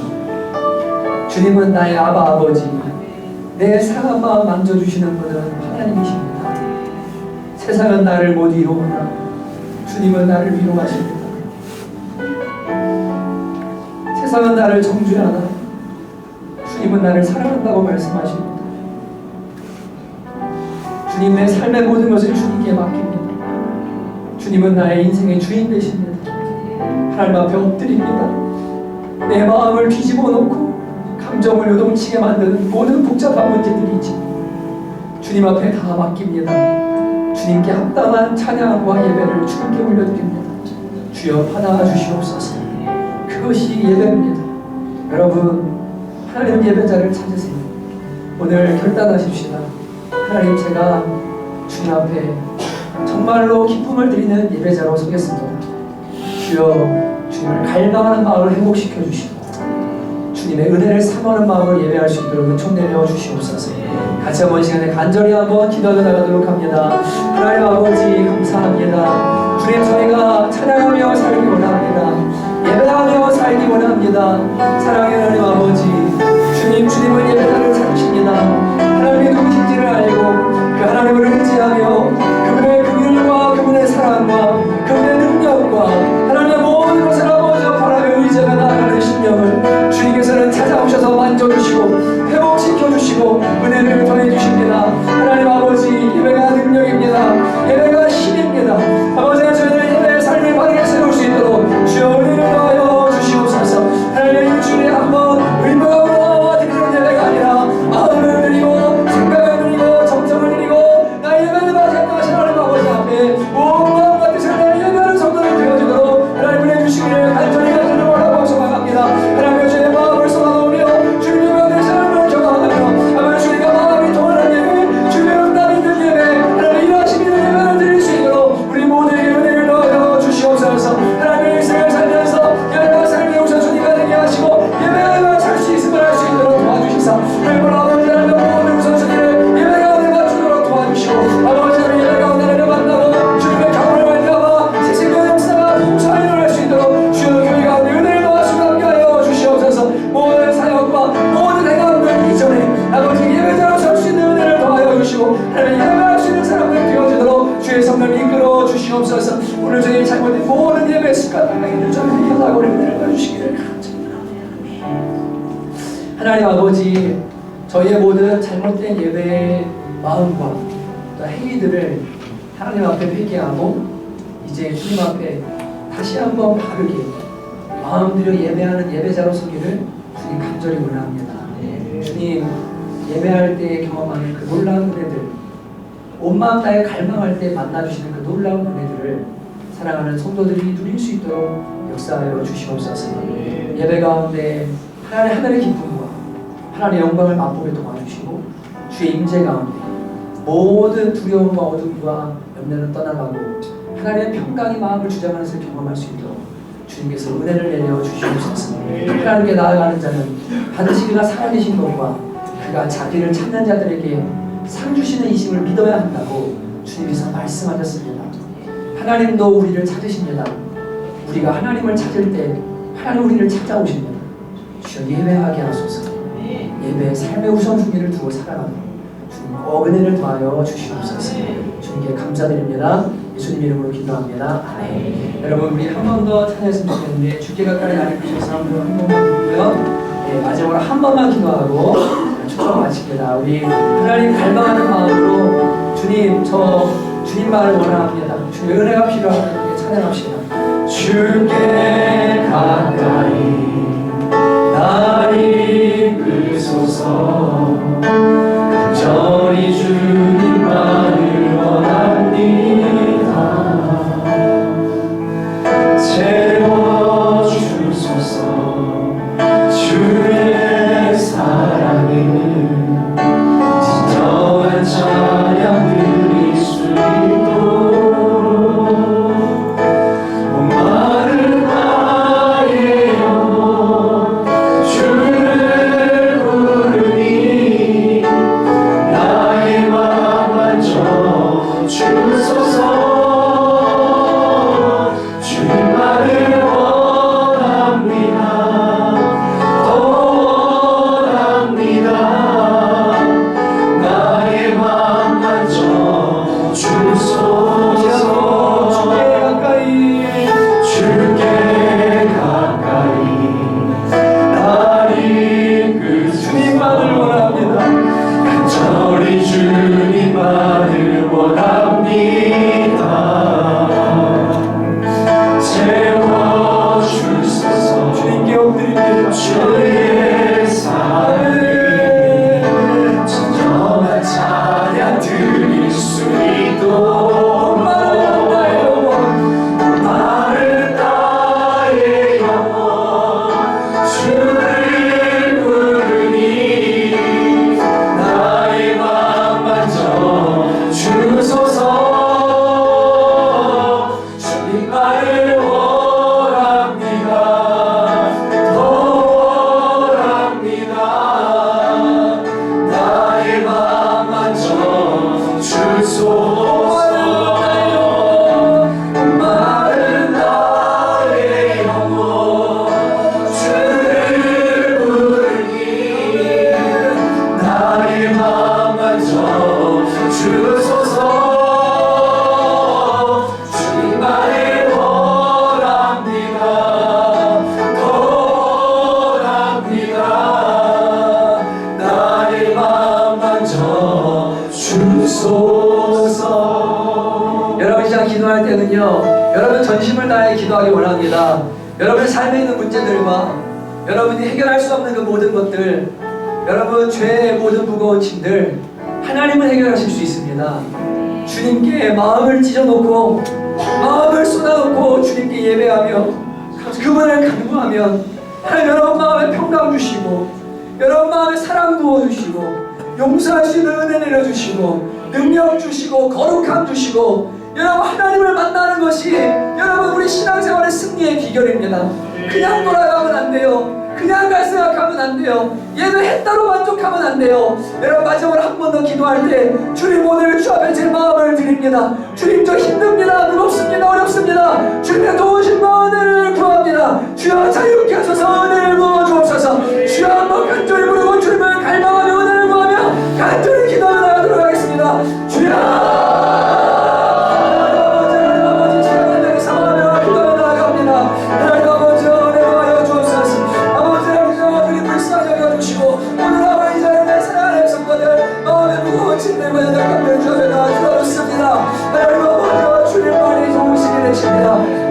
주님은 나의 아버지 내 상한 마음 만져주시는 분은 하나님이십니다. 세상은 나를 못 이루오나 주님은 나를 위로하십니다. 세상은 나를 정죄하나 주님은 나를 사랑한다고 말씀하십니다. 주님 내 삶의 모든 것을 주님께 맡깁니다. 주님은 나의 인생의 주인 되십니다. 하나님 앞에 엎드립니다. 내 마음을 뒤집어 놓고 감정을 요동치게 만드는 모든 복잡한 문제들이 있지 주님 앞에 다 맡깁니다. 주님께 합당한 찬양과 예배를 주님께 올려드립니다. 주여 받아주시옵소서. 그것이 예배입니다. 여러분 하나님 예배자를 찾으세요. 오늘 결단하십시다. 하나님, 제가 주님 앞에 정말로 기쁨을 드리는 예배자로 서겠습니다. 주여, 주님을 갈망하는 마음을 회복시켜 주시고 주님의 은혜를 사모하는 마음을 예배할 수 있도록 은총 내려 주시옵소서. 같이 한번 시간에 간절히 한번 기도하며 나가도록 합니다. 하나님 아버지, 감사합니다. 주님, 저희가 찬양하며 살기 원합니다. 예배하며 살기 원합니다. 사랑의 하나님 아버지, 주님은 예배자를 찾으십니다. 하나님이 누구신지를 알고 그 하나님을 의지하며 그분의 긍휼과 그분의 사랑과 그분의 능력과 하나님의 모든 것을 아버지 바라며 의지하며 나아가는 심령을 주님께서는 찾아오셔서 만져주시고 회복시켜주시고 은혜를 더해주십니다. 하나님 아버지, 예배가 능력입니다. 예배가 힘입니다. 아버지, 저희들 예배의 삶을 바르게 세울 수 있도록 주여 은혜를 더하여 주시옵소서. 하나님, 일주일에 한번 의무감으로 드리는 예배가 아니라 마음을 드리고 생각을 드리고 정성을 드리고 나의 예배를 마지막까지 하나님 아버지 앞에 온 마음과 뜻을 내 예배하는 성도를 되어주도록 하나님 은혜 주시기를 간절히 원하고 소망합니다. 하나님, 주의 마음을 쏟아놓으며 주님의 은혜의 삶을 경험하며 아버지, 주님과 마음이 통하는 예배, 주님의 응답이 있는 예배, 하나님 일하시는 예배를 드릴 수 있도록 우리 모두에게 은혜를 넣어 주시옵소서. 하나님의 일생을 살면서 예배와 삶의 우선 주님과 되게 하시고 예배와 살 수 있음을 할 수 있도록 도와주시사 하나님 아버지, 하나님 모든 우선순위를 예배 가운데 맞추도록 도와주시고 아버지, 하나님 예배 가운데 나를 만나고 주님의 경험을 말미암아 새 생명의 역사가 풍성하게 일어날 수 있도록 주여 교회 가운데 은혜를 넣으시고 함께하여 주시옵소서. 모든 사역과 모든 행함들 이전에 아버지 예배자로 설 수 있는 은혜를 더하여 주시고 하나님 예배할 수 있는 사람들 되어지도록 주의 성령을 이끌어 주시옵소서. 오늘 저희 잘못된 모든 예배 습관을 유전을 해결하고 은혜를 넣어주시기를 감사합니다. 하나님 아버지, 저희의 모든 잘못된 예배의 마음과 또 행위들을 하나님 앞에 회개하고 이제 주님 앞에 다시 한번 바르게 마음 들여 예배하는 예배자로 서기를 주님 간절히 원합니다. 주님, 예배할 때 경험하는 그 놀라운 은혜들, 온 마음 다해 갈망할 때 만나주시는 그 놀라운 은혜들을 사랑하는 성도들이 누릴 수 있도록 역사하여 주시옵소서. 예배 가운데 하나님의 기쁨과 하나님의 영광을 맛보게 도와주시고 주의 임재 가운데 모든 두려움과 어둠과 염려는 떠나가고 하나님의 평강이 마음을 주장하는 것을 경험할 수 있도록 주님께서 은혜를 내려 주시옵소서. 하나님께 나아가는 자는 반드시 그가 살아계신 것과 그가 자기를 찾는 자들에게 상 주시는 이심을 믿어야 한다고 주님께서 말씀하셨습니다. 하나님도 우리를 찾으십니다. 우리가 하나님을 찾을 때 하나님 우리를 찾아오십니다. 주여 예배하게 하소서. 예배의 삶의 우선순위를 두고 살아가도록 주님 은혜를 더하여 주시옵소서. 주님께 감사드립니다. 예수님 이름으로 기도합니다. 아멘. 여러분, 우리 한 번 더 찬양했으면 좋겠는데 주께 가까이 나를 주셔서 한 번만 드리고요. 마지막으로 한 번만 기도하고 축복 마칩니다. 우리 하나님 갈망하는 마음으로 주님, 저 주님만을 원합니다. 주님의 은혜가 필요합니다. 찬양합시다. 주께 가까이 날 이끌소서. 간절히 주님만을 원합니다. 채워주소서. 주의 사랑을 진정한 찬양 드릴 수 있도록 목마른 나의 영혼 주를 부르니 나의 아버지 장 기도할 때는요, 여러분 전심을 다해 기도하기 원합니다. 여러분의 삶에 있는 문제들과 여러분이 해결할 수 없는 그 모든 것들, 여러분 죄의 모든 무거운 짐들 하나님은 해결하실 수 있습니다. 주님께 마음을 찢어놓고 마음을 쏟아놓고 주님께 예배하며 그분을 간구하면 하나님 여러분 마음에 평강 주시고 여러분 마음에 사랑 부어주시고 용서할 수 있는 은혜 내려주시고 능력 주시고 거룩함 주시고 여러분 하나님을 만나는 것이 여러분 우리 신앙생활의 승리의 비결입니다. 그냥 돌아가면 안 돼요. 그냥 갈 생각하면 안 돼요. 예배했다로 만족하면 안 돼요. 여러분 마지막으로 한 번 더 기도할 때 주님 오늘 주 앞에 제 마음을 드립니다. 주님 저 힘듭니다. 무겁습니다. 어렵습니다. 주님의 도우신 은혜를 구합니다. 주여 자유케 하소서 은혜를 부어 주옵소서. 주여 한번 간절히 부르고 주님을 갈망하며 은혜를 구하며 간절히 기도하며 나가도록 하겠습니다. 주여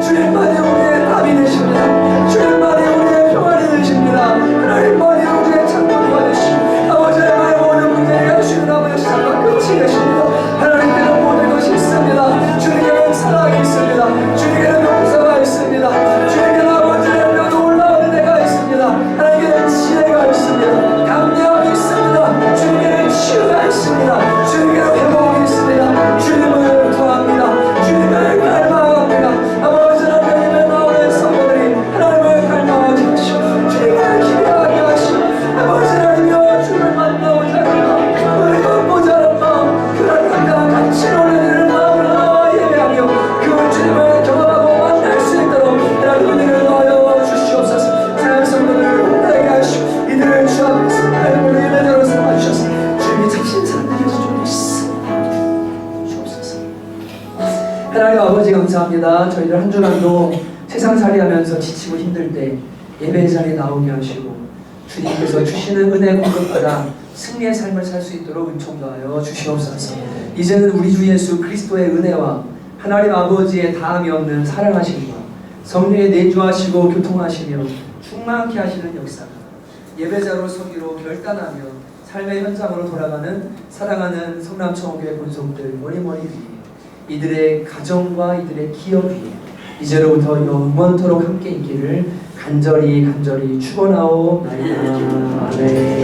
주님만이 우리의 답이 되십니다. 주님만이 우리의 평안이 되십니다. 하나님만이 우리의 창문이 되시고 아버지의 모든 문제를 해주시는 아버지 삶과 끝이 되십니다. 하나님께는 모든 것이 있습니다. 주님께는 사랑이 있습니다. 주님께는 용서가 있습니다. 주님께는 아버지의 놀라운 은혜가 있습니다. 하나님께는 지혜가 있습니다. 감명이 있습니다. 주님께는 치유가 있습니다. 주님께는 회복이 있습니다. 주님을 구합니다. 주님을 갈망합니다. 아버지 하나님의 나오는 성도들이 하나님을 갈망하게 하시고 주님을 기대하게 하시고 아버지 하나님이여 주를 만나고자 하는 마음 우리 걷고자 하는 마음 그런 감당 같이 노래하는 마음으로 예배하며 그 주님을 경험하고 만날 수 있도록 하나님 은혜를 더하여 주시옵소서. 사랑 성도들을 혼나게 하시고 이들을 주 앞에서 하나님을 예배자로 삼아주셔서 주님이 참신 사람들에게서 좀 있습니다. 주옵소서. 하나님 아버지 감사합니다. 저희들 한 주간도 세상살이하면서 지치고 힘들 때 예배 자리에 나오게 하시고 주님께서 주시는 은혜 공급받아 승리의 삶을 살 수 있도록 은총 더하여 주시옵소서. 이제는 우리 주 예수 그리스도의 은혜와 하나님 아버지의 다함이 없는 사랑하심과 성령의 내주하시고 교통하시며 충만케 하시는 역사가 예배자로 서기로 결단하며 삶의 현장으로 돌아가는 사랑하는 성남청교회 본속들 머리머리 위에 이들의 가정과 이들의 기업 위에 이제로부터 영원토록 함께 있기를 간절히 축원하오나이다. 아멘.